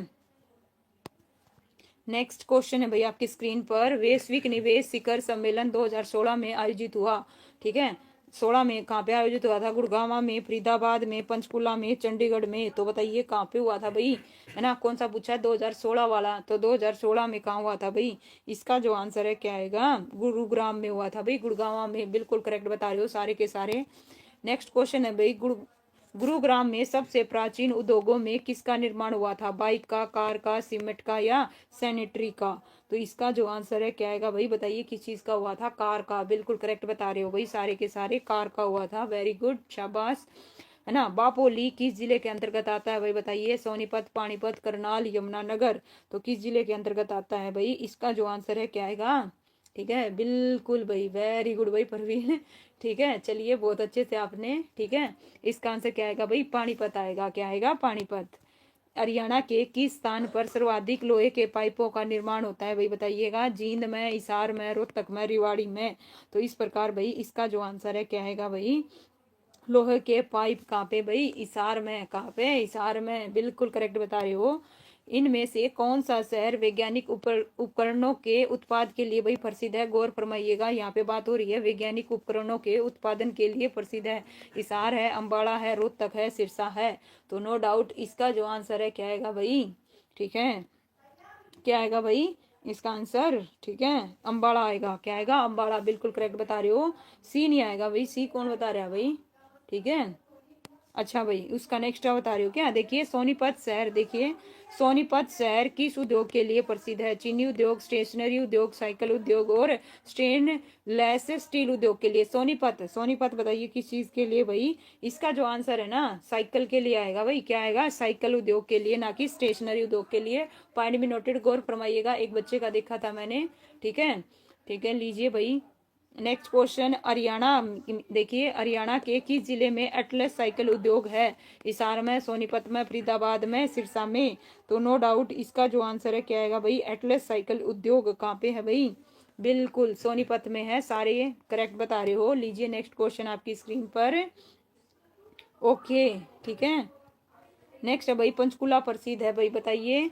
नेक्स्ट क्वेश्चन है भाई आपकी स्क्रीन पर, वैश्विक निवेश शिखर सम्मेलन 2016 में आयोजित हुआ, ठीक है, 2016 में कहाँ पे आयोजित हुआ था? गुड़गांव में, फरीदाबाद में, पंचकुला में, चंडीगढ़ में। तो बताइए कहाँ पे हुआ था भाई, है ना? कौन सा पूछा है? 2016 वाला। तो 2016 में कहाँ हुआ था भाई? इसका जो आंसर है क्या आएगा? गुरुग्राम में हुआ था भाई, गुड़गांव में। बिल्कुल करेक्ट बता रहे हो सारे के सारे। नेक्स्ट क्वेश्चन है भाई, गुरुग्राम में सबसे प्राचीन उद्योगों में किसका निर्माण हुआ था? बाइक का, कार का, सीमेंट का या सैनिटरी का? तो इसका जो आंसर है क्या आएगा भाई? बताइए किस चीज का हुआ था? कार का। बिल्कुल करेक्ट बता रहे हो भाई सारे के सारे, कार का हुआ था। वेरी गुड, शाबाश, है ना? बापोली किस जिले के अंतर्गत आता है भाई? बताइए। सोनीपत, पानीपत, करनाल, यमुनानगर। तो किस जिले के अंतर्गत आता है भाई? इसका जो आंसर है क्या आएगा? ठीक है, बिल्कुल भाई, वेरी गुड भाई परवीन। ठीक है, चलिए बहुत अच्छे से आपने, ठीक है। इसका आंसर क्या आएगा भाई? पानीपत आएगा। क्या आएगा? पानीपत। हरियाणा के किस स्थान पर सर्वाधिक लोहे के पाइपों का निर्माण होता है भाई? बताइएगा। जींद में, हिसार में, रोहतक में, रेवाड़ी में। तो इस प्रकार भाई इसका जो आंसर है क्या आएगा भाई? लोहे के पाइप कहाँ पे भाई? हिसार में। कहाँ पे? हिसार में। बिल्कुल करेक्ट बता रहे हो। इनमें से कौन सा शहर वैज्ञानिक उपकरणों के उत्पाद के लिए भाई प्रसिद्ध है? गौर फरमाइएगा, यहाँ पे बात हो रही है वैज्ञानिक उपकरणों के उत्पादन के लिए प्रसिद्ध है। हिसार है, अंबाला है, रोहतक है, सिरसा है। तो नो डाउट इसका जो आंसर है क्या आएगा भाई? ठीक है, क्या आएगा भाई इसका आंसर? ठीक है, अंबाला आएगा। क्या आएगा? अंबाला। बिल्कुल करेक्ट बता रहे हो। सी नहीं आएगा भाई। सी कौन बता रहा है भाई? ठीक है, अच्छा भाई उसका नेक्स्ट बता रही हो क्या? देखिए सोनीपत शहर, देखिए सोनीपत शहर किस उद्योग के लिए प्रसिद्ध है? चीनी उद्योग, स्टेशनरी उद्योग, साइकिल उद्योग और स्टेनलेस स्टील उद्योग के लिए। सोनीपत, सोनीपत बताइए किस चीज के लिए भाई? इसका जो आंसर है ना, साइकिल के लिए आएगा भाई। क्या आएगा? साइकिल उद्योग के लिए, ना कि स्टेशनरी उद्योग के लिए। पॉइंट भी नोटेड, गौर फरमाइएगा। एक बच्चे का देखा था मैंने। ठीक है, ठीक है, लीजिए भाई नेक्स्ट क्वेश्चन। हरियाणा, देखिए हरियाणा के किस जिले में एटलस साइकिल उद्योग है? हिसार में, सोनीपत में, फरीदाबाद में, सिरसा में। तो नो डाउट इसका जो आंसर है क्या आएगा भाई? एटलस साइकिल उद्योग कहाँ पे है भाई? बिल्कुल सोनीपत में है। सारे करेक्ट बता रहे हो। लीजिए नेक्स्ट क्वेश्चन आपकी स्क्रीन पर। ओके, ठीक है। नेक्स्ट है भाई, पंचकुला प्रसिद्ध है भाई, बताइए।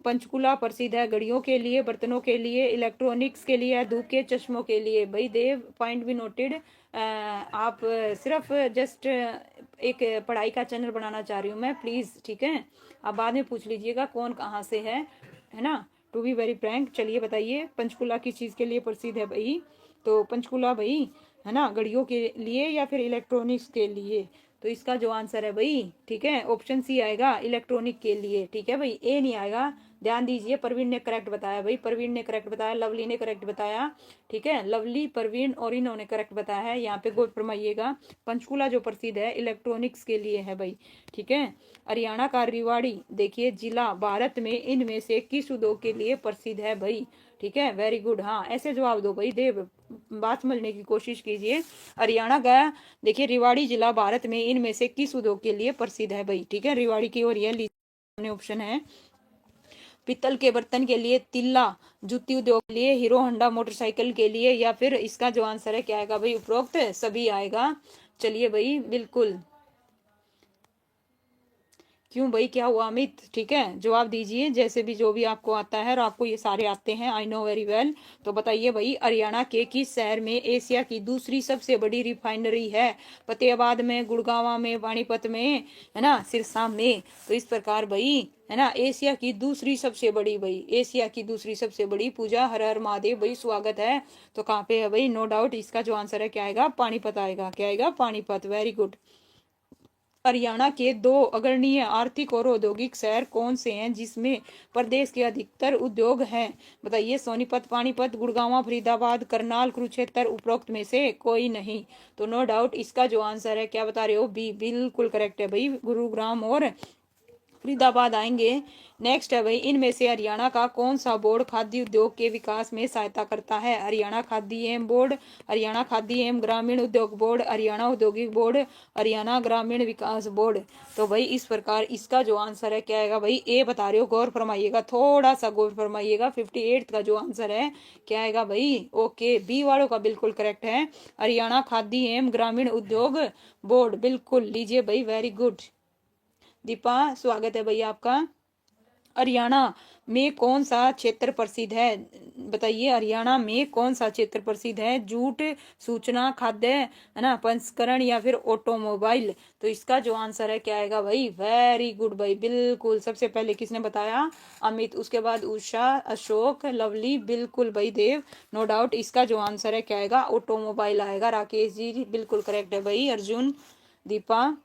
पंचकुला प्रसिद्ध है घड़ियों के लिए, बर्तनों के लिए, इलेक्ट्रॉनिक्स के लिए, धूप के चश्मों के लिए भाई। देव पॉइंट भी नोटेड। आप सिर्फ जस्ट एक पढ़ाई का चैनल बनाना चाह रही हूँ मैं, प्लीज। ठीक है, आप बाद में पूछ लीजिएगा कौन कहाँ से है ना? To be very frank. चलिए बताइए पंचकुला किस चीज के लिए प्रसिद्ध है भाई? तो पंचकुला भाई, है ना, घड़ियों के लिए या फिर इलेक्ट्रॉनिक्स के लिए? तो इसका जो आंसर है भाई, ठीक है, ऑप्शन सी आएगा, इलेक्ट्रॉनिक के लिए। ठीक है भाई, ए नहीं आएगा। ध्यान दीजिए, प्रवीण ने करेक्ट बताया भाई, प्रवीण ने करेक्ट बताया, लवली ने करेक्ट बताया। ठीक है, लवली, प्रवीण और इन्होंने करेक्ट बताया है। यहाँ पे गौर फरमाइएगा, पंचकुला जो प्रसिद्ध है इलेक्ट्रॉनिक्स के लिए है भाई। ठीक है, हरियाणा का रेवाड़ी, देखिए जिला, भारत में इनमें से किस उद्योग के लिए प्रसिद्ध है भाई? ठीक है, वेरी गुड। हाँ, ऐसे जवाब दो भाई, देव बात समझने की कोशिश कीजिए। हरियाणा का, देखिए रेवाड़ी जिला भारत में इनमें से किस उद्योग के लिए प्रसिद्ध है भाई? ठीक है, रेवाड़ी की ओर ये ऑप्शन है। पित्तल के बर्तन के लिए, तिल्ला जूती उद्योग के लिए, हीरो होंडा मोटरसाइकिल के लिए, या फिर इसका जो आंसर है क्या आएगा भाई? उपरोक्त सभी आएगा। चलिए भाई, बिल्कुल। क्यों भाई, क्या हुआ अमित? ठीक है, जवाब दीजिए जैसे भी, जो भी आपको आता है, और आपको ये सारे आते हैं, आई नो वेरी वेल। तो बताइए भाई, हरियाणा के किस शहर में एशिया की दूसरी सबसे बड़ी रिफाइनरी है? फतेहाबाद में, गुड़गांव में, पानीपत में, है ना, सिरसा में। तो इस प्रकार भाई, है ना, एशिया की दूसरी सबसे बड़ी भाई, एशिया की दूसरी सबसे बड़ी। पूजा, हर हर महादेव भाई, स्वागत है। तो कहाँ पे है भाई? नो डाउट इसका जो आंसर है क्या आएगा? पानीपत आएगा। क्या आएगा? पानीपत। Very good. हरियाणा के दो अग्रणीय आर्थिक और औद्योगिक शहर कौन से हैं जिसमें प्रदेश के अधिकतर उद्योग हैं? बताइए। सोनीपत, पानीपत, गुड़गांव, फरीदाबाद, करनाल, कुरुक्षेत्र। उपरोक्त में से कोई नहीं। तो नो डाउट इसका जो आंसर है क्या बता रहे हो? बी, बिल्कुल करेक्ट है भाई, गुरुग्राम और फरीदाबाद आएंगे। नेक्स्ट है भाई, इनमें से हरियाणा का कौन सा बोर्ड खाद्य उद्योग के विकास में सहायता करता है? हरियाणा खाद्य एवं बोर्ड, हरियाणा खाद्य एवं ग्रामीण उद्योग बोर्ड, हरियाणा औद्योगिक बोर्ड, हरियाणा ग्रामीण विकास बोर्ड। तो भाई इस प्रकार इसका जो आंसर है क्या आएगा भाई? ए बता रहे हो, गौर फरमाइएगा, थोड़ा सा गौर फरमाइएगा। 58 का जो आंसर है क्या आएगा भाई? ओके, बी वालों का बिल्कुल करेक्ट है, हरियाणा खाद्य एवं ग्रामीण उद्योग बोर्ड। बिल्कुल, लीजिए भाई, वेरी गुड। दीपा, स्वागत है भैया आपका। हरियाणा में कौन सा क्षेत्र प्रसिद्ध है? बताइए, हरियाणा में कौन सा क्षेत्र प्रसिद्ध है? जूट, सूचना, खाद्य, है ना, प्रसंस्करण या फिर ऑटोमोबाइल? तो इसका जो आंसर है क्या आएगा भाई? वेरी गुड भाई, बिल्कुल। सबसे पहले किसने बताया? अमित। उसके बाद उषा, अशोक, लवली, बिल्कुल भाई देव, नो डाउट। इसका जो आंसर है क्या आएगा? ऑटोमोबाइल आएगा। राकेश जी बिल्कुल करेक्ट है भाई। अर्जुन, दीपा।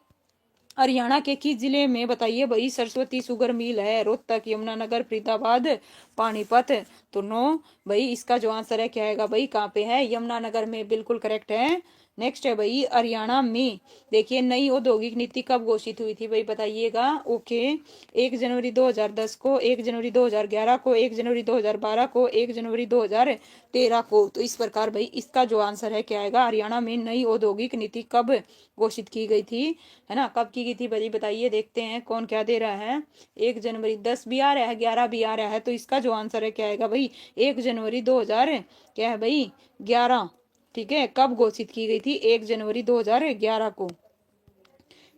हरियाणा के किस जिले में बताइए भाई सरस्वती शुगर मिल है? रोहतक, यमुनानगर, फरीदाबाद, पानीपत? तो नो भाई, इसका जो आंसर है क्या आएगा भाई? कहाँ पे है? यमुनानगर में, बिल्कुल करेक्ट है। नेक्स्ट है भाई, हरियाणा में देखिए नई औद्योगिक नीति कब घोषित हुई थी भाई? बताइएगा। ओके, 1 जनवरी 2010 को, 1 जनवरी 2011 को, 1 जनवरी 2012 को, 1 जनवरी 2013 को? तो इस प्रकार भाई इसका जो आंसर है क्या आएगा? हरियाणा में नई औद्योगिक नीति कब घोषित की गई थी, है ना, कब की गई थी भाई? बताइए, देखते हैं कौन क्या दे रहा है। 1 जनवरी, 10 भी आ रहा है, 11 भी आ रहा है, तो इसका जो आंसर है क्या आएगा भाई? 1 जनवरी 2000 क्या है भाई? 11। ठीक है, कब घोषित की गई थी? 1 जनवरी 2011 को।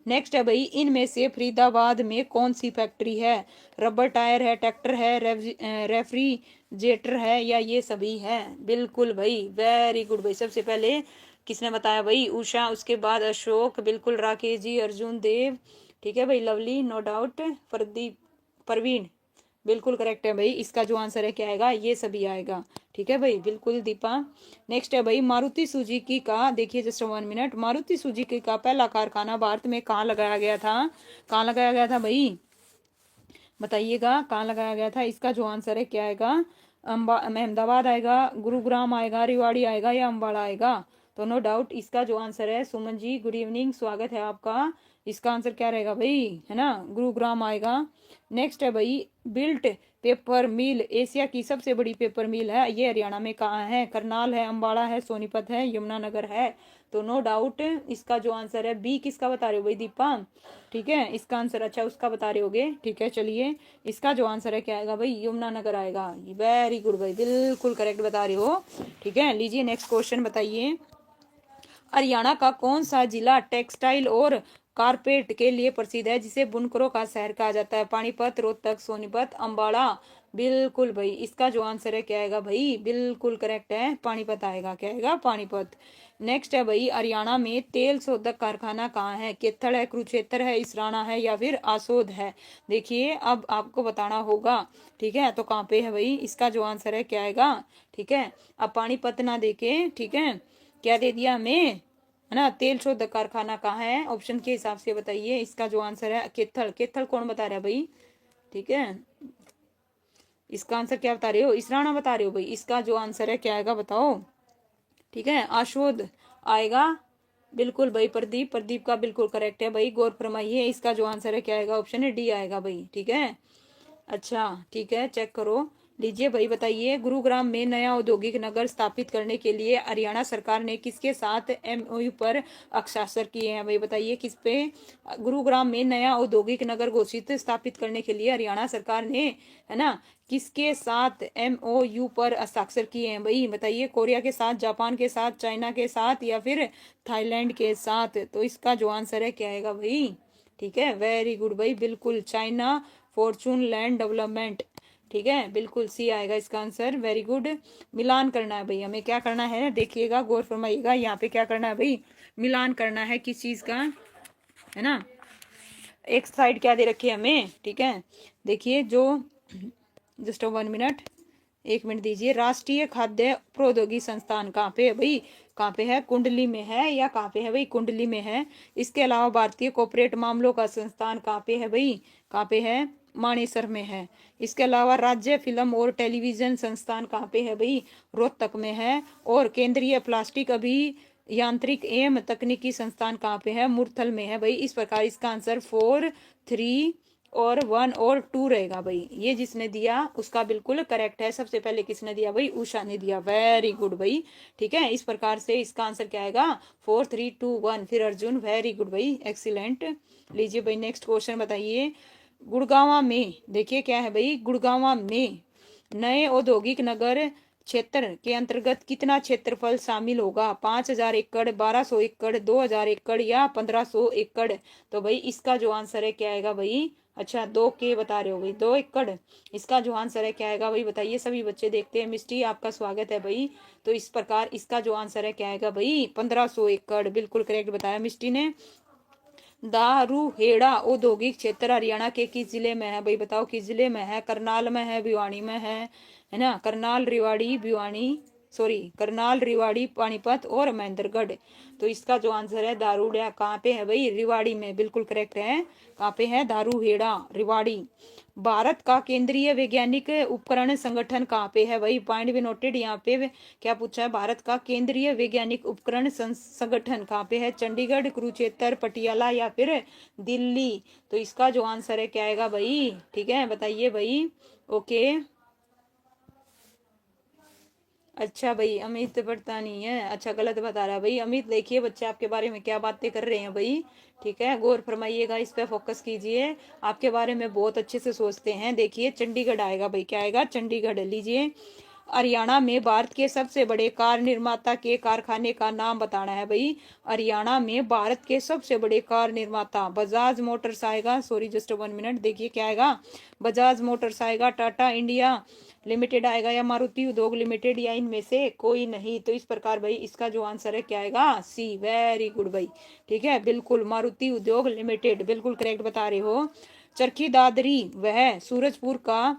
नेक्स्ट है भाई, इनमें से फरीदाबाद में कौन सी फैक्ट्री है? रबर टायर है, ट्रैक्टर है, रेफ्रिजरेटर है, या ये सभी है? बिल्कुल भाई, वेरी गुड भाई। सबसे पहले किसने बताया भाई? उषा। उसके बाद अशोक, बिल्कुल। राकेश जी, अर्जुन, देव, ठीक है भाई, lovely, no doubt, Pradeep, Praveen, बिल्कुल करेक्ट है भाई। इसका जो आंसर है क्या आएगा? ये सभी आएगा। ठीक है भाई, बिल्कुल दीपा। नेक्स्ट है भाई, मारुति सुजुकी का, देखिए जस्ट 1 मिनट, मारुति सुजुकी का पहला कारखाना भारत में कहाँ लगाया गया था? कहाँ लगाया गया था भाई? बताइएगा, कहाँ लगाया गया था? इसका जो आंसर है क्या आएगा? अहमदाबाद आएगा, गुरुग्राम आएगा, रेवाड़ी आएगा, या अम्बाला आएगा? तो नो डाउट इसका जो आंसर है, सुमन जी गुड इवनिंग, स्वागत है आपका। इसका आंसर क्या रहेगा भाई? है ना, गुरुग्राम आएगा। नेक्स्ट है भाई, बिल्ट पेपर मिल एशिया की सबसे बड़ी पेपर मिल है, ये हरियाणा में कहाँ है? करनाल है, अम्बाला है, सोनीपत है, यमुनानगर है? तो नो डाउट इसका जो आंसर है बी। किसका बता रहे हो भाई? दीपा। ठीक है, इसका आंसर अच्छा उसका बता रहे होगे। ठीक है, चलिए इसका जो आंसर है क्या आएगा भाई? यमुनानगर आएगा। वेरी गुड भाई, बिल्कुल करेक्ट बता रहे हो। ठीक है, लीजिए नेक्स्ट क्वेश्चन बताइए। हरियाणा का कौन सा जिला टेक्सटाइल और कारपेट के लिए प्रसिद्ध है, जिसे बुनकरों का शहर कहा जाता है? पानीपत, रोहतक, सोनीपत, अम्बाला? बिल्कुल भाई, इसका जो आंसर है क्या आएगा भाई? बिल्कुल करेक्ट है, पानीपत आएगा। क्या आएगा? पानीपत। नेक्स्ट है भाई, हरियाणा में तेल शोधक कारखाना कहाँ है? केथल है, कुरुक्षेत्र है, इसराना है, या फिर आसोद है? देखिए अब आपको बताना होगा। ठीक है, तो कहाँ पे है भाई? इसका जो आंसर है क्या आएगा? ठीक है, अब पानीपत ना देके, ठीक है, क्या दे दिया हमें, है ना, तेल शोधक कारखाना कहाँ है? ऑप्शन के हिसाब से बताइए। इसका जो आंसर है केथल। केथल कौन बता रहा है भाई? ठीक है, इसका आंसर क्या बता रहे हो? इसराना बता रहे हो भाई? इसका जो आंसर है क्या आएगा बताओ? ठीक है, आशोद आएगा। बिल्कुल भाई, प्रदीप, प्रदीप का बिल्कुल करेक्ट है भाई। गौर फरमाइए, इसका जो आंसर है क्या आएगा? ऑप्शन है डी आएगा भाई। ठीक है, अच्छा ठीक है, चेक करो। लीजिए भाई बताइए, गुरुग्राम में नया औद्योगिक नगर स्थापित करने के लिए हरियाणा सरकार ने किसके साथ एमओयू पर हस्ताक्षर किए हैं भाई? बताइए किस पे? गुरुग्राम में नया औद्योगिक नगर घोषित स्थापित करने के लिए हरियाणा सरकार ने, है ना, किसके साथ एमओयू पर हस्ताक्षर किए हैं भाई? बताइए, कोरिया के साथ, जापान के साथ, चाइना के साथ, या फिर थाईलैंड के साथ? तो इसका जो आंसर है क्या आएगा भाई? ठीक है, वेरी गुड भाई, बिल्कुल चाइना फॉर्चून लैंड डेवलपमेंट। ठीक है, बिल्कुल सी आएगा इसका आंसर। Very good. मिलान करना है भाई, हमें क्या करना है? देखिएगा, गौर फरमाइएगा, यहाँ पे क्या करना है भाई? मिलान करना है किस चीज का, है ना। एक साइड क्या दे रखी है हमें? ठीक है, देखिए जो, जस्ट 1 मिनट, 1 मिनट दीजिए। राष्ट्रीय खाद्य प्रौद्योगिकी संस्थान कहाँ पे है भाई? कहाँ पे है? कुंडली में है, या कहाँ पे है भाई? कुंडली में है। इसके अलावा भारतीय कॉर्पोरेट मामलों का संस्थान कहाँ पे है भाई? कहाँ पे है? मानेसर में है। इसके अलावा राज्य फिल्म और टेलीविजन संस्थान कहाँ पे है भाई? रोहतक में है। और केंद्रीय प्लास्टिक यांत्रिक एवं तकनीकी संस्थान कहाँ पे है? मुरथल में है भाई। इस प्रकार इसका आंसर 4, 3 और 1 और 2 रहेगा भाई। ये जिसने दिया उसका बिल्कुल करेक्ट है। सबसे पहले किसने दिया भाई? उषा ने दिया। वेरी गुड भाई। ठीक है, इस प्रकार से इसका आंसर क्या आएगा? 4, 3, 2, 1। फिर अर्जुन, वेरी गुड भाई, एक्सीलेंट। लीजिए भाई नेक्स्ट क्वेश्चन बताइए। गुड़गांव में, देखिए क्या है भाई? गुड़गांव में नए औद्योगिक नगर क्षेत्र के अंतर्गत कितना क्षेत्रफल शामिल होगा? 5000 एकड़, 1200 एकड़, 2000 एकड़, या 1500 एकड़? तो भाई इसका जो आंसर है क्या आएगा भाई? अच्छा 2 के बता रहे हो भाई, 2 एकड़। इसका जो आंसर है क्या आएगा भाई, बताइए। सभी बच्चे देखते हैं। मिस्टी आपका स्वागत है भाई। तो इस प्रकार इसका जो आंसर है क्या आएगा भाई, 1500 एकड़, बिल्कुल करेक्ट बताया मिस्टी ने। दारूहेड़ा औद्योगिक क्षेत्र हरियाणा के किस जिले में है भाई, बताओ किस जिले में है। करनाल में है, भिवानी में है ना। करनाल, रेवाड़ी, भिवानी, सॉरी करनाल, रेवाड़ी, पानीपत और महेंद्रगढ़। तो इसका जो आंसर है दारूहेड़ा कहाँ पे है भाई, रेवाड़ी में, बिल्कुल करेक्ट है। कहाँ पे है दारूहेड़ा, रेवाड़ी। भारत का केंद्रीय वैज्ञानिक उपकरण संगठन कहाँ पे है भाई, पॉइंट भी नोटेड यहाँ पे। क्या पूछा है, भारत का केंद्रीय वैज्ञानिक उपकरण संगठन कहाँ पे है। चंडीगढ़, कुरुक्षेत्र, पटियाला या फिर दिल्ली। तो इसका जो आंसर है क्या आएगा भाई, ठीक है बताइए भाई। ओके अच्छा भाई, अमित पढ़ता नहीं है, अच्छा गलत बता रहा है भाई। अमित देखिए बच्चे आपके बारे में क्या बातें कर रहे हैं भाई, ठीक है गौर फरमाइएगा, इस पे फोकस कीजिए। आपके बारे में बहुत अच्छे से सोचते हैं। देखिए चंडीगढ़ आएगा भाई, क्या आएगा, चंडीगढ़ लीजिए। हरियाणा में भारत के सबसे बड़े कार निर्माता के कारखाने का नाम बताना है भाई। हरियाणा में भारत के सबसे बड़े कार निर्माता, बजाज मोटर्स आएगा, सॉरी जस्ट 1 मिनट, देखिए क्या आएगा, बजाज मोटर्स आएगा, टाटा इंडिया लिमिटेड आएगा या मारुति उद्योग लिमिटेड, या इनमें से कोई नहीं। तो इस प्रकार भाई इसका जो आंसर है क्या आएगा, सी, वेरी गुड भाई, ठीक है बिल्कुल मारुति उद्योग लिमिटेड, बिल्कुल करेक्ट बता रहे हो। चरखी दादरी वह सूरजपुर का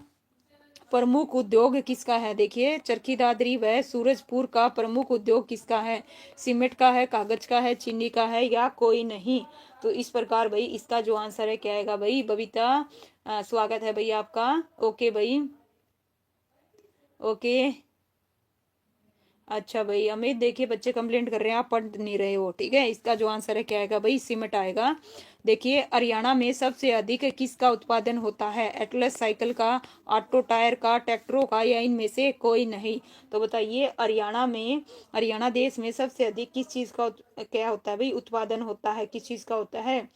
प्रमुख उद्योग किसका है, देखिए चरखी दादरी व सूरजपुर का प्रमुख उद्योग किसका है। सीमेंट का है, कागज का है, चीनी का है या कोई नहीं। तो इस प्रकार भाई इसका जो आंसर है क्या आएगा भाई, बबीता स्वागत है भाई आपका। ओके भाई, ओके अच्छा भाई। अमित देखिए बच्चे कंप्लेंट कर रहे हैं आप पढ़ नहीं रहे हो, ठीक है। इसका जो आंसर है क्या आएगा भाई, सीमेंट आएगा। देखिए हरियाणा में सबसे अधिक किसका उत्पादन होता है, एटलस साइकिल का, ऑटो टायर का, ट्रैक्टरों का या इनमें से कोई नहीं। तो बताइए हरियाणा में, हरियाणा देश में सबसे अधिक किस चीज का क्या होता है भाई, उत्पादन होता है, किस चीज का होता है,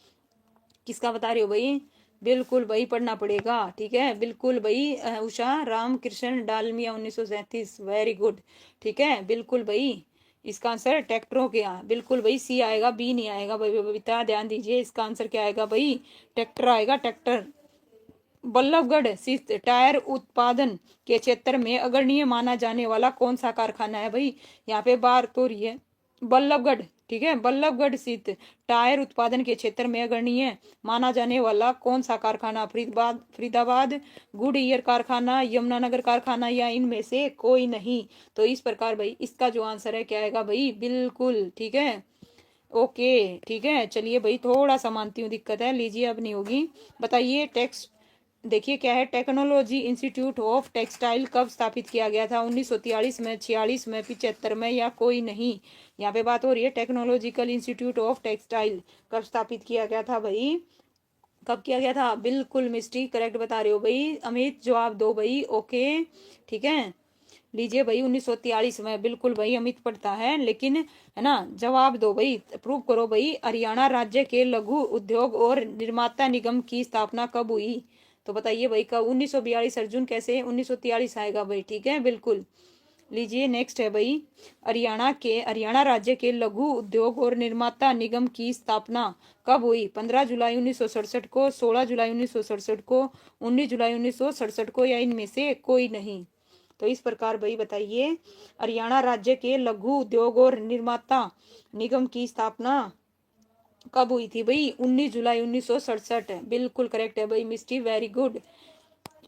किसका बता रहे हो भाई। बिल्कुल भाई पढ़ना पड़ेगा, ठीक है बिल्कुल भाई। उषा रामकृष्ण डालमिया 1937, वेरी गुड, ठीक है बिल्कुल भाई। इसका आंसर ट्रैक्टरों के यहाँ, बिल्कुल भाई सी आएगा, बी नहीं आएगा भाई, बबीता ध्यान दीजिए। इसका आंसर क्या आएगा भाई, ट्रैक्टर आएगा, ट्रैक्टर। बल्लभगढ़ स्थित टायर उत्पादन के क्षेत्र में अग्रणीय माना जाने वाला कौन सा कारखाना है भाई, यहाँ पे बात हो रही है बल्लभगढ़, ठीक है बल्लभगढ़ स्थित टायर उत्पादन के क्षेत्र में अग्रणीय माना जाने वाला कौन सा कारखाना, फरीदाबाद, फरीदाबाद गुडईयर कारखाना, यमुनानगर कारखाना या इनमें से कोई नहीं। तो इस प्रकार भाई इसका जो आंसर है क्या आएगा भाई, बिल्कुल ठीक है। ओके ठीक है, चलिए भाई थोड़ा सा मानती हूँ दिक्कत है, लीजिए अब नहीं होगी। बताइए टेक्स्ट, देखिए क्या है, टेक्नोलॉजी इंस्टीट्यूट ऑफ टेक्सटाइल कब स्थापित किया गया था, 1943 में, 46 में, 75 में या कोई नहीं। यहाँ पे बात हो रही है टेक्नोलॉजिकल इंस्टीट्यूट ऑफ टेक्सटाइल कब स्थापित किया गया था भाई, कब किया गया था, बिल्कुल मिस्टी करेक्ट बता रहे हो भाई। अमित जवाब दो भाई, ओके ठीक है लीजिए भाई 1943 में, बिल्कुल भाई अमित पढ़ता है लेकिन, है ना, जवाब दो भाई, प्रूव करो भाई। हरियाणा राज्य के लघु उद्योग और निर्माता निगम की स्थापना कब हुई, तो बताइए भाई कब, 1942, अर्जुन कैसे 1943 आएगा भाई, ठीक है बिल्कुल। लीजिए नेक्स्ट है भाई, हरियाणा राज्य के लघु उद्योग और निर्माता निगम की स्थापना कब हुई, 15 जुलाई 1967 को, 16 जुलाई 1967 को, 19 जुलाई 1967 को या इनमें से कोई नहीं। तो इस प्रकार भाई बताइए हरियाणा राज्य के लघु उद्योग और निर्माता निगम की स्थापना कब हुई थी भाई, 19 जुलाई 1967, बिल्कुल करेक्ट है भाई मिस्टी, वेरी गुड,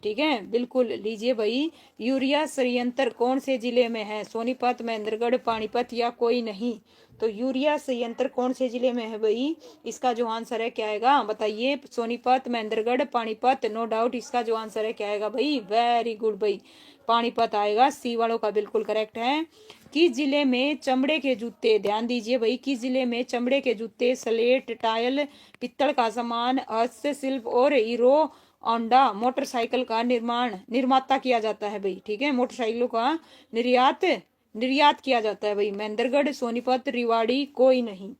ठीक है बिल्कुल। लीजिए भाई, यूरिया संयंत्र कौन से जिले में है, सोनीपत, महेंद्रगढ़, पानीपत या कोई नहीं। तो यूरिया संयंत्र कौन से जिले में है भाई, इसका जो आंसर है क्या आएगा बताइए, सोनीपत, महेंद्रगढ़, पानीपत, नो डाउट इसका जो आंसर है क्या आएगा भाई, वेरी गुड भाई, पानीपत आएगा, सी वालों का बिल्कुल करेक्ट है। किस जिले में चमड़े के जूते, ध्यान दीजिए भाई, किस जिले में चमड़े के जूते, स्लेट, टाइल, पित्तल का सामान, हस्तशिल्प और हीरो होंडा मोटरसाइकिल का निर्माता किया जाता है भाई, ठीक है मोटरसाइकिलों का निर्यात निर्यात किया जाता है भाई, महेंद्रगढ़, सोनीपत, रिवाड़ी, कोई नहीं।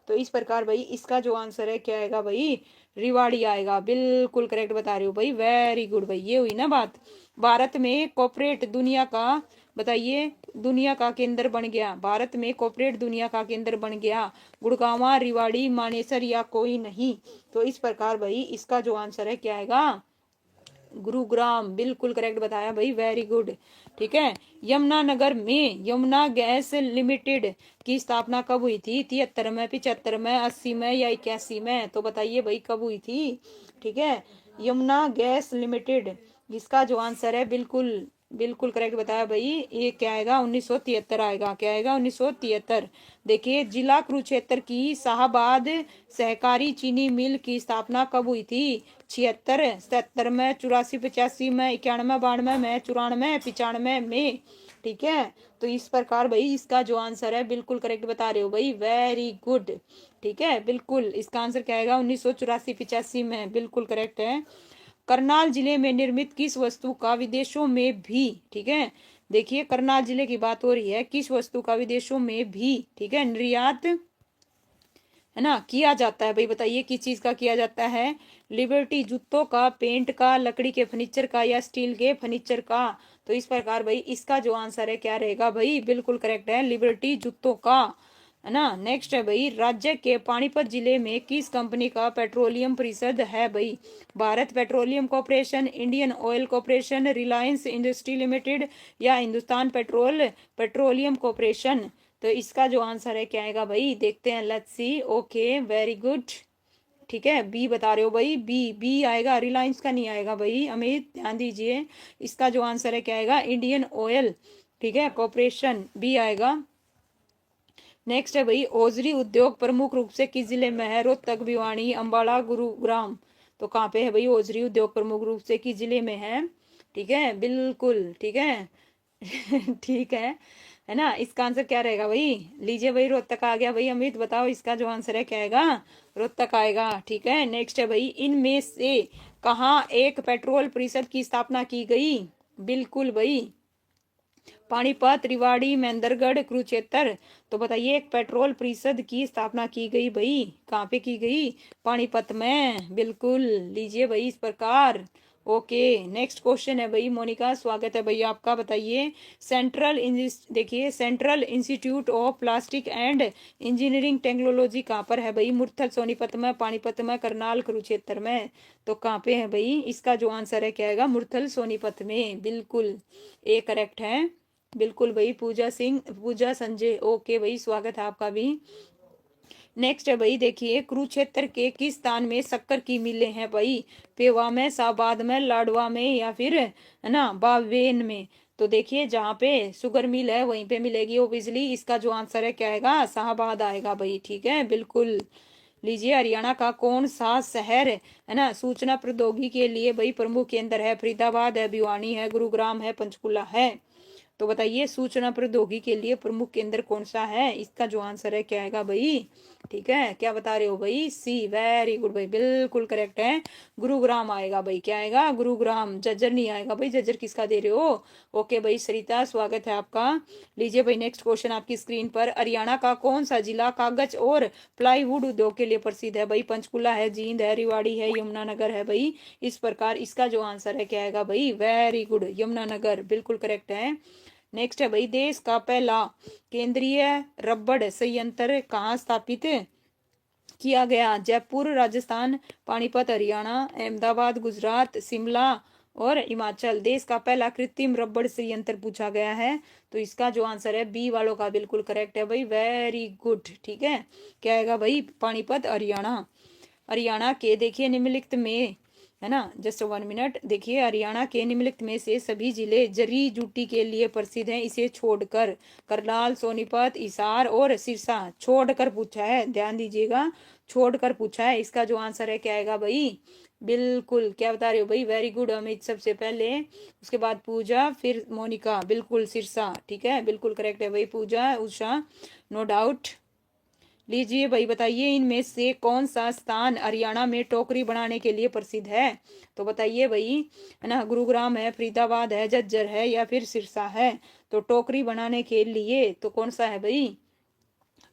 तो इस प्रकार भाई इसका जो आंसर है क्या आएगा भाई, रिवाड़ी आएगा, बिल्कुल करेक्ट बता रहे हो भाई, वेरी गुड भाई। ये हुई ना बात, भारत में कॉर्पोरेट दुनिया का बताइए दुनिया का केंद्र बन गया, भारत में कॉर्पोरेट दुनिया का केंद्र बन गया। गुड़गांव, रेवाड़ी, मानेसर या कोई नहीं। तो इस प्रकार भाई इसका जो आंसर है क्या आएगा, गुरुग्राम, बिल्कुल करेक्ट बताया भाई, वेरी गुड। ठीक है, यमुनानगर में यमुना गैस लिमिटेड की स्थापना कब हुई थी? 73 में, 75 में, 80 में या 81 में? तो बताइए भाई कब हुई थी? ठीक है, यमुना गैस लिमिटेड, इसका जो आंसर है बिल्कुल बिल्कुल करेक्ट बताया भाई, ये क्या आएगा, 1973 आएगा। क्या आएगा, 1973। देखिए जिला कुरुक्षेत्र की शाहबाद सहकारी चीनी मिल की स्थापना कब हुई थी? 76, 77 में, 84, 85 में, 91, 92 में, 94, 95 में। ठीक है, तो इस प्रकार भाई इसका जो आंसर है बिल्कुल करेक्ट बता रहे हो भाई, वेरी गुड। ठीक है, बिल्कुल इसका आंसर क्या आएगा, 1984, 85 में, बिल्कुल करेक्ट है। करनाल जिले में निर्मित किस वस्तु का विदेशों में भी, ठीक है, देखिए करनाल जिले की बात हो रही है, किस वस्तु का विदेशों में भी, ठीक है, निर्यात है ना किया जाता है भाई? बताइए किस चीज का किया जाता है? लिबर्टी जूतों का, पेंट का, लकड़ी के फर्नीचर का या स्टील के फर्नीचर का? तो इस प्रकार भाई इसका जो आंसर है क्या रहेगा भाई, बिल्कुल करेक्ट है, लिबर्टी जूतों का, है ना। नेक्स्ट है भाई, राज्य के पानीपत जिले में किस कंपनी का पेट्रोलियम परिषद है भाई? Bharat petroleum corporation, Indian oil corporation, Reliance industry limited या हिंदुस्तान पेट्रोलियम कॉर्पोरेशन? तो इसका जो आंसर है क्या आएगा भाई, देखते हैं, let's see. Okay, very good. ठीक है, बी बता रहे हो भाई, बी बी आएगा, रिलायंस का नहीं आएगा भाई, अमित ध्यान दीजिए। इसका जो आंसर है क्या आएगा, इंडियन ऑयल, ठीक है, कॉर्पोरेशन, बी आएगा। नेक्स्ट है भाई, ओजरी उद्योग प्रमुख रूप से किस जिले में है? रोहतक, भिवानी, अंबाला, गुरुग्राम? तो कहाँ पे है भाई ओजरी उद्योग प्रमुख रूप से किस जिले में है? ठीक है, बिल्कुल ठीक है। ठीक है ना। इसका आंसर क्या रहेगा भाई? लीजिए भाई, रोहतक आ गया भाई। अमित बताओ इसका जो आंसर है क्या आएगा? रोहतक आएगा। ठीक है, नेक्स्ट है भाई, इनमें से कहाँ एक पेट्रोल परिषद की स्थापना की गई? बिल्कुल भाई, पानीपत, रेवाड़ी, महेंद्रगढ़, कुरुक्षेत्र? तो बताइए एक पेट्रोल परिषद की स्थापना की गई भाई, कहाँ पे की गई? पानीपत में, बिल्कुल। लीजिए भाई इस प्रकार। ओके, नेक्स्ट क्वेश्चन है भाई, मोनिका स्वागत है भाई आपका। बताइए देखिए central institute of plastic and engineering technology कहाँ पर है भाई? मुरथल, सोनीपत में, पानीपत में, करनाल, कुरुक्षेत्र में? तो कहाँ पे है भाई? इसका जो आंसर है क्या आएगा, मुरथल सोनीपत में, बिल्कुल ए करेक्ट है। बिल्कुल भाई, पूजा संजय, ओके भाई, स्वागत है आपका भी। नेक्स्ट है भाई, देखिए कुरुक्षेत्र के किस स्थान में शक्कर की मिलें हैं भाई? पेवा में, शाहबाद में, लाडवा में या फिर है ना बावेन में? तो देखिए जहाँ पे शुगर मिल है वहीं पे मिलेगी ओबियसली। इसका जो आंसर है क्या आएगा, शाहबाद आएगा भाई। ठीक है, बिल्कुल। लीजिए, हरियाणा का कौन सा शहर है ना सूचना प्रौद्योगिकी के लिए भाई प्रमुख केंद्र है? फरीदाबाद है, भिवानी है, गुरुग्राम है, पंचकुला है? तो बताइए सूचना प्रौद्योगिकी के लिए प्रमुख केंद्र कौन सा है? इसका जो आंसर है क्या आएगा भाई? ठीक है, क्या बता रहे हो भाई? सी, वेरी गुड भाई, बिल्कुल करेक्ट है, गुरुग्राम आएगा भाई। क्या आएगा? गुरुग्राम, जज्जर नहीं आएगा भाई। जज्जर किसका दे रहे हो? ओके भाई, सरिता स्वागत है आपका। लीजिए भाई, नेक्स्ट क्वेश्चन आपकी स्क्रीन पर, हरियाणा का कौन सा जिला कागज और प्लाईवुड उद्योग के लिए प्रसिद्ध है भाई? पंचकुला है, जींद है, रेवाड़ी है, यमुनानगर है भाई? इस प्रकार इसका जो आंसर है क्या आएगा भाई? वेरी गुड, यमुनानगर, बिल्कुल करेक्ट है। नेक्स्ट है भाई, देश का पहला केंद्रीय रबड़ संयंत्र कहाँ स्थापित किया गया? जयपुर राजस्थान, पानीपत हरियाणा, अहमदाबाद गुजरात, शिमला और हिमाचल? देश का पहला कृत्रिम रबड़ संयंत्र पूछा गया है, तो इसका जो आंसर है बी वालों का बिल्कुल करेक्ट है भाई, वेरी गुड। ठीक है, क्या आएगा भाई? पानीपत हरियाणा। हरियाणा के देखिए निम्नलिखित में, है ना, जस्ट 1 मिनट, देखिए हरियाणा के निम्नलिखित में से सभी जिले जरी जूटी के लिए प्रसिद्ध हैं इसे छोड़कर? करनाल, सोनीपत, हिसार और सिरसा? छोड़कर पूछा है, ध्यान दीजिएगा, छोड़कर पूछा है। इसका जो आंसर है क्या आएगा भाई? बिल्कुल, क्या बता रहे हो भाई? वेरी गुड अमित, सबसे पहले, उसके बाद पूजा, फिर मोनिका, बिल्कुल सिरसा। ठीक है, बिल्कुल करेक्ट है भाई, पूजा, उषा, नो डाउट। लीजिए भाई, बताइए इनमें से कौन सा स्थान हरियाणा में टोकरी बनाने के लिए प्रसिद्ध है? तो बताइए भाई, है ना, गुरुग्राम है, फरीदाबाद है, झज्जर है या फिर सिरसा है? तो टोकरी बनाने के लिए तो कौन सा है भाई?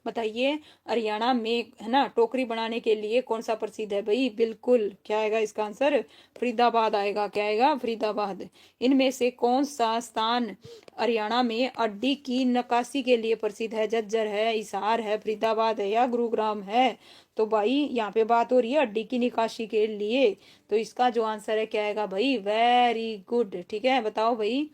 बताइए हरियाणा में है ना टोकरी बनाने के लिए कौन सा प्रसिद्ध है भाई? बिल्कुल क्या आएगा इसका आंसर? फरीदाबाद आएगा। क्या आएगा? फरीदाबाद। इनमें से कौन सा स्थान हरियाणा में अड्डी की नक्काशी के लिए प्रसिद्ध है? झज्जर है, हिसार है, फरीदाबाद है या गुरुग्राम है? तो भाई यहाँ पे बात हो रही है अड्डी की निकासी के लिए, तो इसका जो आंसर है क्या आएगा भाई? Very good. ठीक है, बताओ भाई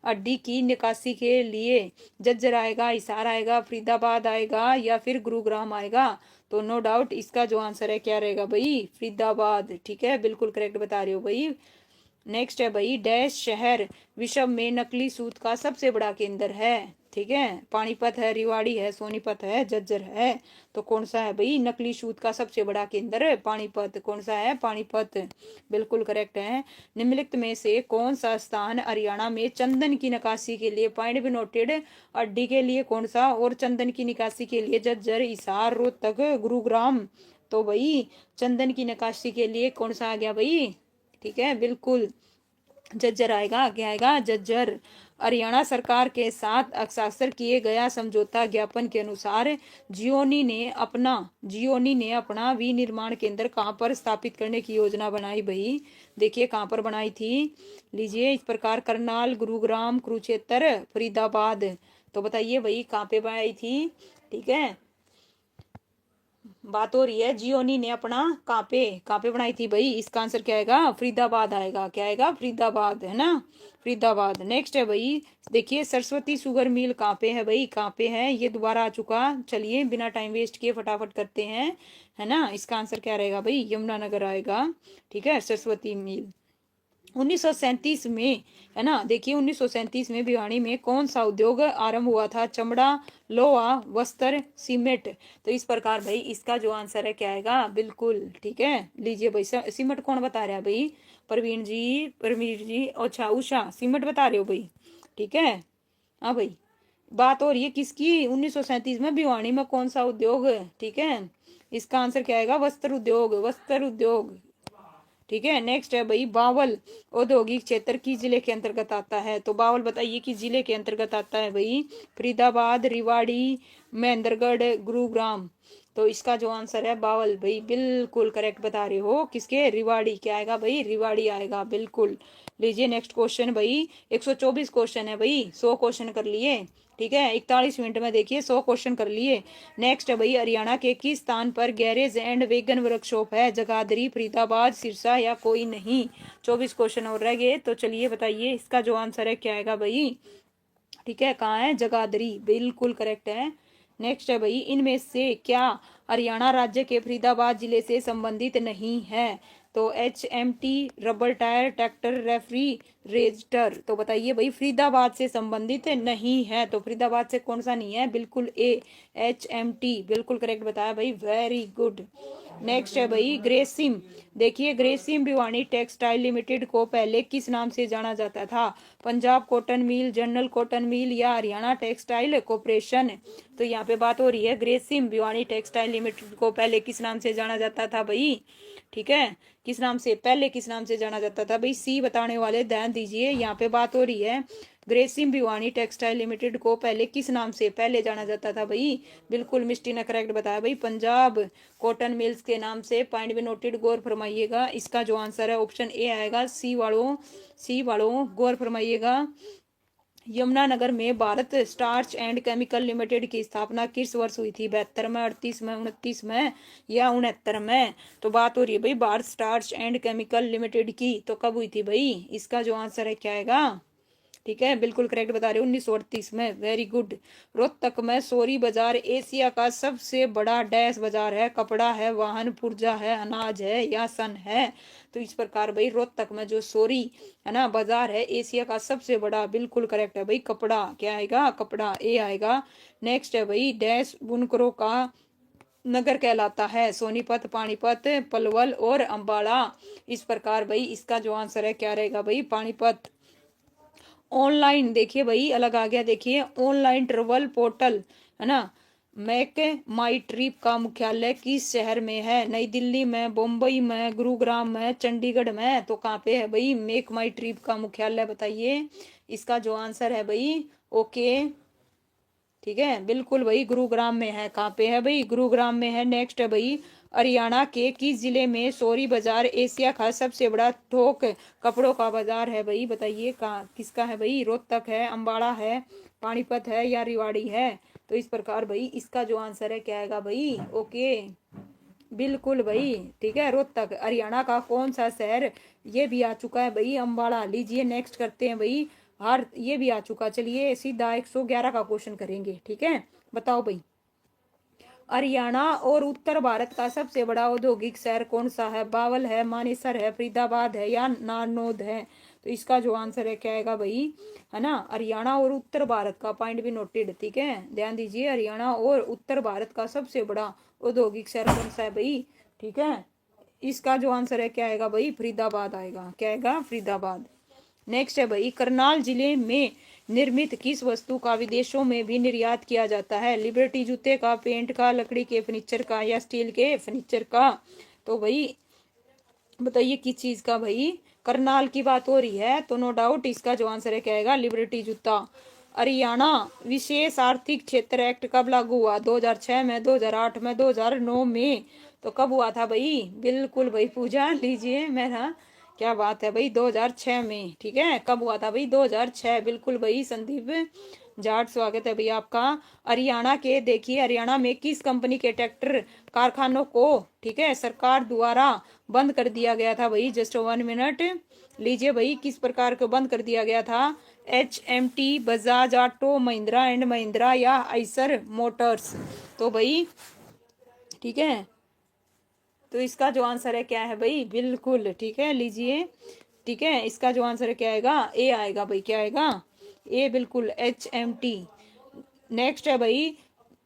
अड्डी की निकासी के लिए झज्जर आएगा, हिसार आएगा, फरीदाबाद आएगा या फिर गुरुग्राम आएगा? तो नो डाउट इसका जो आंसर है क्या रहेगा भाई? फरीदाबाद। ठीक है, बिल्कुल करेक्ट बता रहे हो भाई। नेक्स्ट है भाई डैश शहर विश्व में नकली सूत का सबसे बड़ा केंद्र है? ठीक है, पानीपत है, रेवाड़ी है, सोनीपत है, झज्जर है। तो कौन सा है भाई नकली सूत का सबसे बड़ा केंद्र? पानीपत। कौन सा है? पानीपत। बिल्कुल करेक्ट है। निम्नलिखित में से कौन सा स्थान हरियाणा में चंदन की निकासी के लिए पॉइंट बी नोटेड? अड्डी के लिए कौन सा और चंदन की निकासी के लिए झज्जर, हिसार, रोहतक, गुरुग्राम? तो भाई चंदन की निकासी के लिए कौन सा आ गया भाई? ठीक है, बिल्कुल झज्जर आएगा। क्या आएगा? झज्जर। हरियाणा सरकार के साथ हस्ताक्षर किए गया समझौता ज्ञापन के अनुसार जियोनी ने अपना विनिर्माण केंद्र कहाँ पर स्थापित करने की योजना बनाई भाई? देखिए कहाँ पर बनाई थी, लीजिए इस प्रकार करनाल, गुरुग्राम, कुरुक्षेत्र, फरीदाबाद। तो बताइए भाई कहाँ पे बनाई थी? ठीक है, बात हो रही है जियोनी ने अपना कहाँ पे बनाई थी भाई? इसका आंसर क्या आएगा? फरीदाबाद आएगा। क्या आएगा? फरीदाबाद, है ना, फरीदाबाद। नेक्स्ट है भाई देखिए सरस्वती शुगर मिल कहाँ पे है भाई? कहाँ पे है? ये दोबारा आ चुका। चलिए बिना टाइम वेस्ट किए फटाफट करते हैं, है ना। इसका आंसर क्या रहेगा भाई? यमुनानगर आएगा। ठीक है, सरस्वती मिल 1937 में, है ना। देखिए 1937 में भिवानी में कौन सा उद्योग आरंभ हुआ था? चमड़ा, लोहा, वस्त्र, सीमेंट। तो इस प्रकार भाई इसका जो आंसर है क्या आएगा? बिल्कुल ठीक है। लीजिए भाई सीमेंट कौन बता रहा है भाई? प्रवीण जी अच्छा उषा सीमेंट बता रहे हो भाई? ठीक है, हाँ भाई बात हो रही है किसकी? 1937 में भिवानी में कौन सा उद्योग? ठीक है, इसका आंसर क्या आएगा? वस्त्र उद्योग, वस्त्र उद्योग। ठीक है, नेक्स्ट है भाई बावल औद्योगिक क्षेत्र किस जिले के अंतर्गत आता है? तो बावल बताइए किस जिले के अंतर्गत आता है भाई? फरीदाबाद, रेवाड़ी, महेंद्रगढ़, गुरुग्राम। तो इसका जो आंसर है बावल भाई बिल्कुल करेक्ट बता रहे हो। किसके? रेवाड़ी। क्या आएगा भाई? रेवाड़ी आएगा, बिल्कुल। लीजिए नेक्स्ट क्वेश्चन भाई 124 क्वेश्चन है भाई, 100 क्वेश्चन कर लिए। ठीक है, 41 मिनट में देखिए 100 क्वेश्चन कर लिए। नेक्स्ट है भाई हरियाणा के किस स्थान पर गैरेज एंड वेगन वर्कशॉप है? जगाधरी, फरीदाबाद, सिरसा या कोई नहीं? 24 क्वेश्चन और रह गए, तो चलिए बताइए इसका जो आंसर है क्या आएगा भाई? ठीक है, कहाँ है? जगाधरी, बिल्कुल करेक्ट है। नेक्स्ट है भाई इनमें से क्या हरियाणा राज्य के फरीदाबाद जिले से संबंधित नहीं है? तो HMT, rubber tyre, tractor, refrigerator. तो बताइए भाई फरीदाबाद से संबंधित नहीं है, तो फरीदाबाद से कौन सा नहीं है? बिल्कुल ए, HMT, बिल्कुल करेक्ट बताया भाई, वेरी गुड। नेक्स्ट है भाई ग्रेसिम। देखिए ग्रेसिम भिवानी टेक्सटाइल लिमिटेड को पहले किस नाम से जाना जाता था? Punjab cotton mill, general cotton mill या हरियाणा टेक्सटाइल कॉर्पोरेशन? तो यहाँ पे बात हो रही है ग्रेसिम भिवानी टेक्सटाइल लिमिटेड को पहले किस नाम से जाना जाता था भाई? ठीक है, किस नाम से? पहले किस नाम से जाना जाता था भाई? सी बताने वाले ध्यान दीजिए, यहाँ पे बात हो रही है ग्रेसिम भिवानी टेक्सटाइल लिमिटेड को पहले किस नाम से पहले जाना जाता था भाई? बिल्कुल मिस्टी ने करेक्ट बताया भाई, पंजाब कॉटन मिल्स के नाम से। पॉइंट भी नोटेड, गौर फरमाइएगा। इसका जो आंसर है ऑप्शन ए आएगा। सी वालों गौर फरमाइएगा। यमुनानगर में Bharat starch and chemical limited की स्थापना किस वर्ष हुई थी? 72 में, 38 में, 29 में या 69 में? तो बात हो रही है भाई Bharat starch and chemical limited की, तो कब हुई थी भाई? इसका जो आंसर है क्या आएगा? ठीक है, बिल्कुल करेक्ट बता रहे हो, 1938 में, वेरी गुड। रोहतक में सोरी बाजार एशिया का सबसे बड़ा डैश बाजार है? कपड़ा है, वाहन, पुर्जा है, अनाज है या सन है? तो इस प्रकार भाई रोहतक में जो सोरी है ना बाजार है एशिया का सबसे बड़ा, बिल्कुल करेक्ट है भाई, कपड़ा। क्या आएगा? कपड़ा, ए आएगा। नेक्स्ट है भाई डैश बुनकरों का नगर कहलाता है? सोनीपत, पानीपत, पलवल और अंबाला। इस प्रकार भाई इसका जो आंसर है क्या रहेगा भाई? पानीपत। ऑनलाइन देखिए भाई अलग आ गया, देखिए ऑनलाइन ट्रेवल पोर्टल, है ना, मेक माई ट्रिप का मुख्यालय किस शहर में है? नई दिल्ली में, बम्बई में, गुरुग्राम में, चंडीगढ़ में? तो कहाँ पे है भाई मेक माई ट्रिप का मुख्यालय? बताइए इसका जो आंसर है भाई। ओके ठीक है, बिल्कुल भाई गुरुग्राम में है। कहाँ पे है भाई? गुरुग्राम में है। नेक्स्ट है भाई, हरियाणा के किस जिले में सोरी बाजार एशिया का सबसे बड़ा थोक कपड़ों का बाजार है भाई? बताइए कहाँ, किसका है भाई? रोहतक है, अंबाला है, पानीपत है या रेवाड़ी है? तो इस प्रकार भाई इसका जो आंसर है क्या आएगा भाई? ओके, बिल्कुल भाई, ठीक है, रोहतक। हरियाणा का कौन सा शहर, ये भी आ चुका है भाई, अंबाला। लीजिए नेक्स्ट करते हैं भाई। हर ये भी आ चुका। चलिए सीधा 111 का क्वेश्चन करेंगे, ठीक है। बताओ भाई, हरियाणा और उत्तर भारत का सबसे बड़ा औद्योगिक शहर कौन सा है? बावल है, मानेसर है, फरीदाबाद है या नारनौद है? तो इसका जो आंसर है क्या आएगा भाई? है ना, हरियाणा और उत्तर भारत का, पॉइंट भी नोटेड, ठीक है, ध्यान दीजिए। हरियाणा और उत्तर भारत का सबसे बड़ा औद्योगिक शहर कौन सा है भाई? ठीक है, इसका जो आंसर है क्या आएगा भाई? फरीदाबाद आएगा। क्या आएगा? फरीदाबाद। नेक्स्ट है भाई, करनाल जिले में निर्मित किस वस्तु का विदेशों में भी निर्यात किया जाता है? लिबर्टी जूते का, पेंट का, लकड़ी के फर्नीचर का या स्टील के फर्नीचर का? तो भाई बताइए किस चीज का भाई? करनाल की बात हो रही है, तो नो डाउट इसका जो आंसर है क्या आएगा? लिबर्टी जूता। हरियाणा विशेष आर्थिक क्षेत्र एक्ट कब लागू हुआ? 2006 में, 2008 में, 2009 में? तो कब हुआ था भाई? बिल्कुल भाई पूजा लीजिए मेरा, क्या बात है भाई, 2006 में, ठीक है। कब हुआ था भाई? 2006, बिल्कुल भाई संदीप जाट, स्वागत है भैया आपका। हरियाणा के, देखिए हरियाणा में किस कंपनी के ट्रैक्टर कारखानों को, ठीक है, सरकार द्वारा बंद कर दिया गया था भाई? जस्ट 1 मिनट, लीजिए भाई, किस प्रकार को बंद कर दिया गया था? HMT, Bajaj auto, Mahindra and Mahindra या आइसर मोटर्स? तो भाई ठीक है, तो इसका जो आंसर है क्या है भाई? बिल्कुल ठीक है, लीजिए, ठीक है, इसका जो आंसर है क्या आएगा? ए आएगा भाई। क्या आएगा? ए, बिल्कुल, HMT। नेक्स्ट है भाई,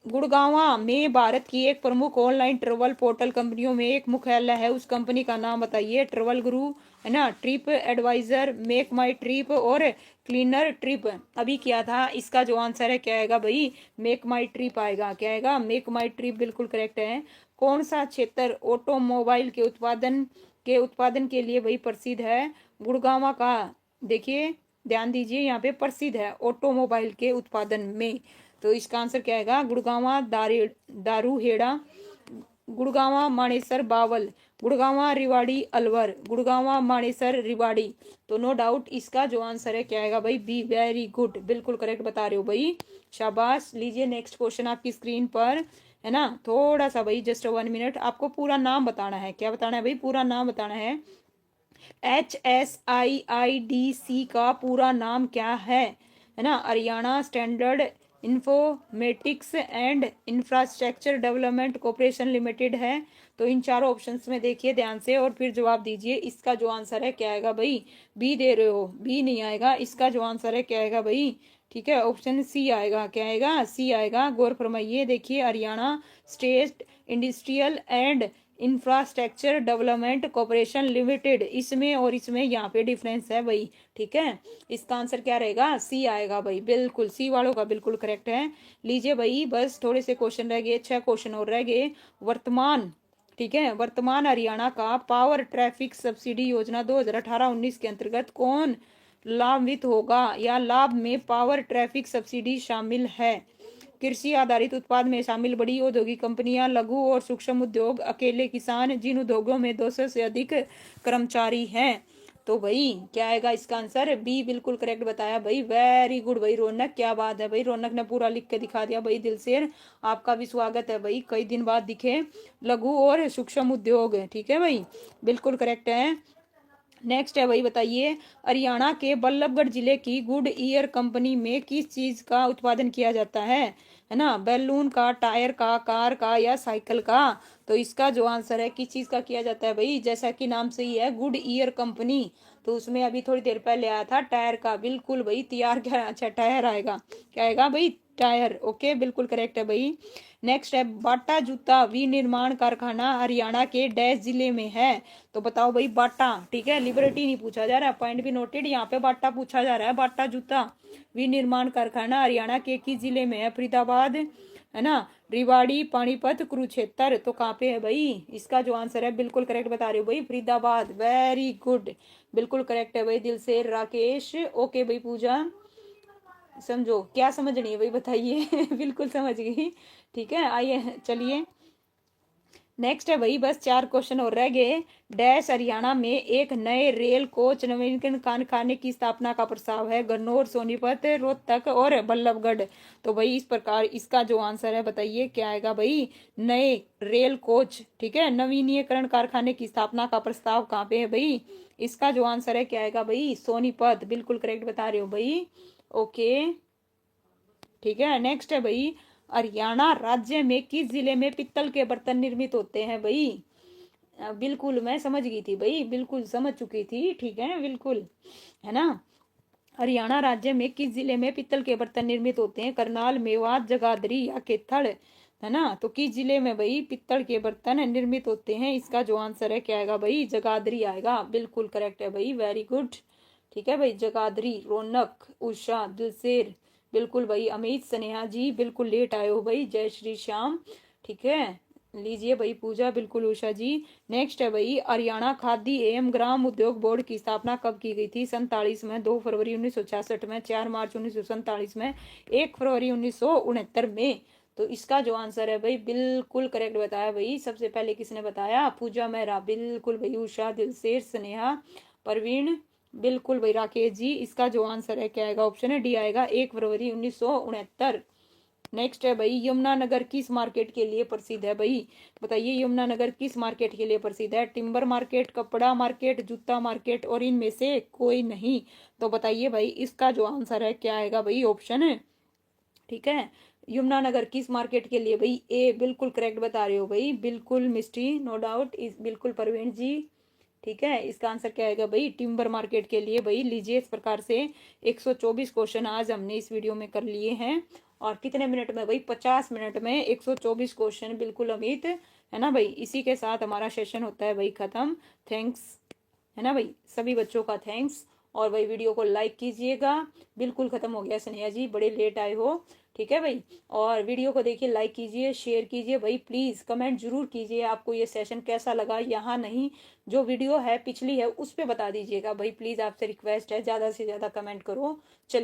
गुड़गांवा में भारत की एक प्रमुख ऑनलाइन ट्रेवल पोर्टल कंपनियों में एक मुख्यालय है, उस कंपनी का नाम बताइए। ट्रेवल गुरु है ना, ट्रिप एडवाइजर, मेक माई ट्रिप और क्लीनर ट्रिप? अभी किया था। इसका जो आंसर है क्या आएगा भाई? मेक माई ट्रिप आएगा। क्या आएगा? मेक माई ट्रिप, बिल्कुल करेक्ट है। कौन सा क्षेत्र ऑटोमोबाइल के उत्पादन के लिए भाई प्रसिद्ध है? गुड़गांवा का, देखिए ध्यान दीजिए, यहाँ पे प्रसिद्ध है ऑटोमोबाइल के उत्पादन में। तो इसका आंसर क्या आएगा? गुड़गांवा, दारूहेड़ा, गुड़गांवा, मानेसर, बावल, गुड़गांवा, रेवाड़ी, अलवर, गुड़गांवा, मानेसर, रेवाड़ी? तो नो डाउट इसका जो आंसर है क्या आएगा भाई? बी, वेरी गुड, बिल्कुल करेक्ट बता रहे हो भाई, शाबाश। लीजिए नेक्स्ट क्वेश्चन आपकी स्क्रीन पर, है ना। थोड़ा सा भाई, जस्ट 1 मिनट, आपको पूरा नाम बताना है। क्या बताना है भाई? पूरा नाम बताना है। HSIIDC का पूरा नाम क्या है ना? Haryana standard informatics and infrastructure development corporation limited है। तो इन चारों ऑप्शंस में देखिए ध्यान से और फिर जवाब दीजिए। इसका जो आंसर है क्या आएगा भाई? बी दे रहे हो, बी नहीं आएगा। इसका जो आंसर है क्या आएगा भाई? ठीक है, ऑप्शन सी आएगा। क्या आएगा? सी आएगा। गौर फरमाइए, देखिए Haryana state industrial and infrastructure development corporation limited, इसमें और इसमें यहाँ पे डिफरेंस है भाई, ठीक है। इसका आंसर क्या रहेगा? सी आएगा भाई, बिल्कुल, सी वालों का बिल्कुल करेक्ट है। लीजिए भाई, बस थोड़े से क्वेश्चन रह गए, 6 क्वेश्चन और रह गए। वर्तमान, ठीक है, वर्तमान हरियाणा का पावर ट्रैफिक सब्सिडी योजना 2018-19 के अंतर्गत कौन लाभान्वित होगा या लाभ में पावर ट्रैफिक सब्सिडी शामिल है? कृषि आधारित उत्पाद में शामिल बड़ी औद्योगिक कंपनियां, लघु और सूक्ष्म उद्योग, अकेले किसान, जिन उद्योगों में 200 से अधिक कर्मचारी हैं? तो भाई क्या आएगा इसका आंसर? बी, बिल्कुल करेक्ट बताया भाई, वेरी गुड भाई रौनक, क्या बात है भाई, रौनक ने पूरा लिख के दिखा दिया भाई, दिल से आपका भी स्वागत है भाई, कई दिन बाद दिखे लघु और सूक्ष्म उद्योग, ठीक है भाई, बिल्कुल करेक्ट है। नेक्स्ट है भाई, बताइए हरियाणा के बल्लभगढ़ जिले की गुड ईयर कंपनी में किस चीज का उत्पादन किया जाता है ना? बैलून का, टायर का, कार का या साइकिल का? तो इसका जो आंसर है किस चीज का किया जाता है भाई? जैसा कि नाम से ही है, गुड ईयर कंपनी, तो उसमें अभी थोड़ी देर पहले आया था टायर का, बिल्कुल भाई, तैयार क्या, अच्छा टायर आएगा। क्या आएगा भाई? टायर, ओके, बिल्कुल करेक्ट है भाई। नेक्स्ट है, बाटा जूता विनिर्माण कारखाना हरियाणा के डैश जिले में है? तो बताओ भाई, बाटा, ठीक है, लिबर्टी नहीं पूछा जा रहा है, पॉइंट भी नोटेड, यहाँ पे बाटा पूछा जा रहा है। बाटा जूता विनिर्माण कारखाना हरियाणा के किस जिले में है? फरीदाबाद, है ना, रेवाड़ी, पानीपत, कुरुक्षेत्र? तो कहाँ पे है भाई? इसका जो आंसर है बिल्कुल करेक्ट बता रहे हो भाई, फरीदाबाद, वेरी गुड, बिल्कुल करेक्ट है भाई, दिल से राकेश, ओके भाई पूजा। समझो क्या समझनी है भाई बताइए। बिल्कुल समझ गई। ठीक है, आइए चलिए नेक्स्ट है भाई, बस 4 क्वेश्चन और रह गए। डैश हरियाणा में एक नए रेल कोच नवीनीकरण कारखाने की स्थापना का प्रस्ताव है, गन्नौर, सोनीपत, रोहतक और बल्लभगढ़। तो भाई इस प्रकार इसका जो आंसर है बताइए क्या आएगा भाई, नए रेल कोच। ठीक है, नवीनीकरण कारखाने की स्थापना का प्रस्ताव कहाँ पे है भाई, इसका जो आंसर है क्या आएगा भाई, सोनीपत। बिल्कुल करेक्ट बता रहे हो भाई। ओके ठीक है, नेक्स्ट है भाई, हरियाणा राज्य में किस जिले में पित्तल के बर्तन निर्मित होते हैं भाई। बिल्कुल मैं समझ गई थी भाई, बिल्कुल समझ चुकी थी। ठीक है बिल्कुल, है ना। हरियाणा राज्य में किस जिले में पित्तल के बर्तन निर्मित होते हैं, करनाल, मेवात, जगाधरी या कैथल, है ना। तो किस जिले में भाई पित्तल के बर्तन निर्मित होते हैं, इसका जो आंसर है क्या आएगा भाई, जगाधरी आएगा। बिल्कुल करेक्ट है भाई, वेरी गुड। ठीक है भाई, जगाधरी। रौनक, उषा, दिलसेर, बिल्कुल भाई। अमित, स्नेहा जी बिल्कुल लेट आए हो भाई। जय श्री श्याम। ठीक है, लीजिए भाई पूजा। बिल्कुल उषा जी। नेक्स्ट है भाई, हरियाणा खादी एवं ग्राम उद्योग बोर्ड की स्थापना कब की गई थी, 47 में, 2 फरवरी 1966 में, 4 मार्च 1947 में, 1 फरवरी 1969 में। तो इसका जो आंसर है भाई बिल्कुल करेक्ट बताया भाई। सबसे पहले किसने बताया, पूजा मेहरा। बिल्कुल भाई, उषा, दिलसेर, स्नेहा, प्रवीण, बिल्कुल भाई राकेश जी। इसका जो आंसर है क्या आएगा, ऑप्शन है डी आएगा, 1 फरवरी 1969। नेक्स्ट है भाई, यमुनानगर किस मार्केट के लिए प्रसिद्ध है भाई, बताइए यमुनानगर किस मार्केट के लिए प्रसिद्ध है, टिम्बर मार्केट, कपड़ा मार्केट, जूता मार्केट और इनमें से कोई नहीं। तो बताइए भाई इसका जो आंसर है क्या आएगा भाई, ऑप्शन है। ठीक है, यमुनानगर किस मार्केट के लिए भाई, ए बिल्कुल करेक्ट बता रहे हो भाई। बिल्कुल मिस्ट्री, नो डाउट इस, बिल्कुल परवीन जी। ठीक है, इसका आंसर क्या आएगा भाई, टिम्बर मार्केट के लिए भाई। लीजिए इस प्रकार से 124 क्वेश्चन आज हमने इस वीडियो में कर लिए हैं। और कितने मिनट में भाई, 50 मिनट में 124 क्वेश्चन। बिल्कुल अमित, है ना भाई। इसी के साथ हमारा सेशन होता है भाई खत्म। थैंक्स, है ना भाई, सभी बच्चों का थैंक्स। और भाई वीडियो को लाइक कीजिएगा। बिल्कुल खत्म हो गया स्नेहा जी, बड़े लेट आए हो। ठीक है भाई, और वीडियो को देखिए, लाइक कीजिए, शेयर कीजिए भाई। प्लीज कमेंट जरूर कीजिए आपको ये सेशन कैसा लगा। यहाँ नहीं, जो वीडियो है पिछली है उस पर बता दीजिएगा भाई। प्लीज आपसे रिक्वेस्ट है, ज्यादा से ज्यादा कमेंट करो। चलिए।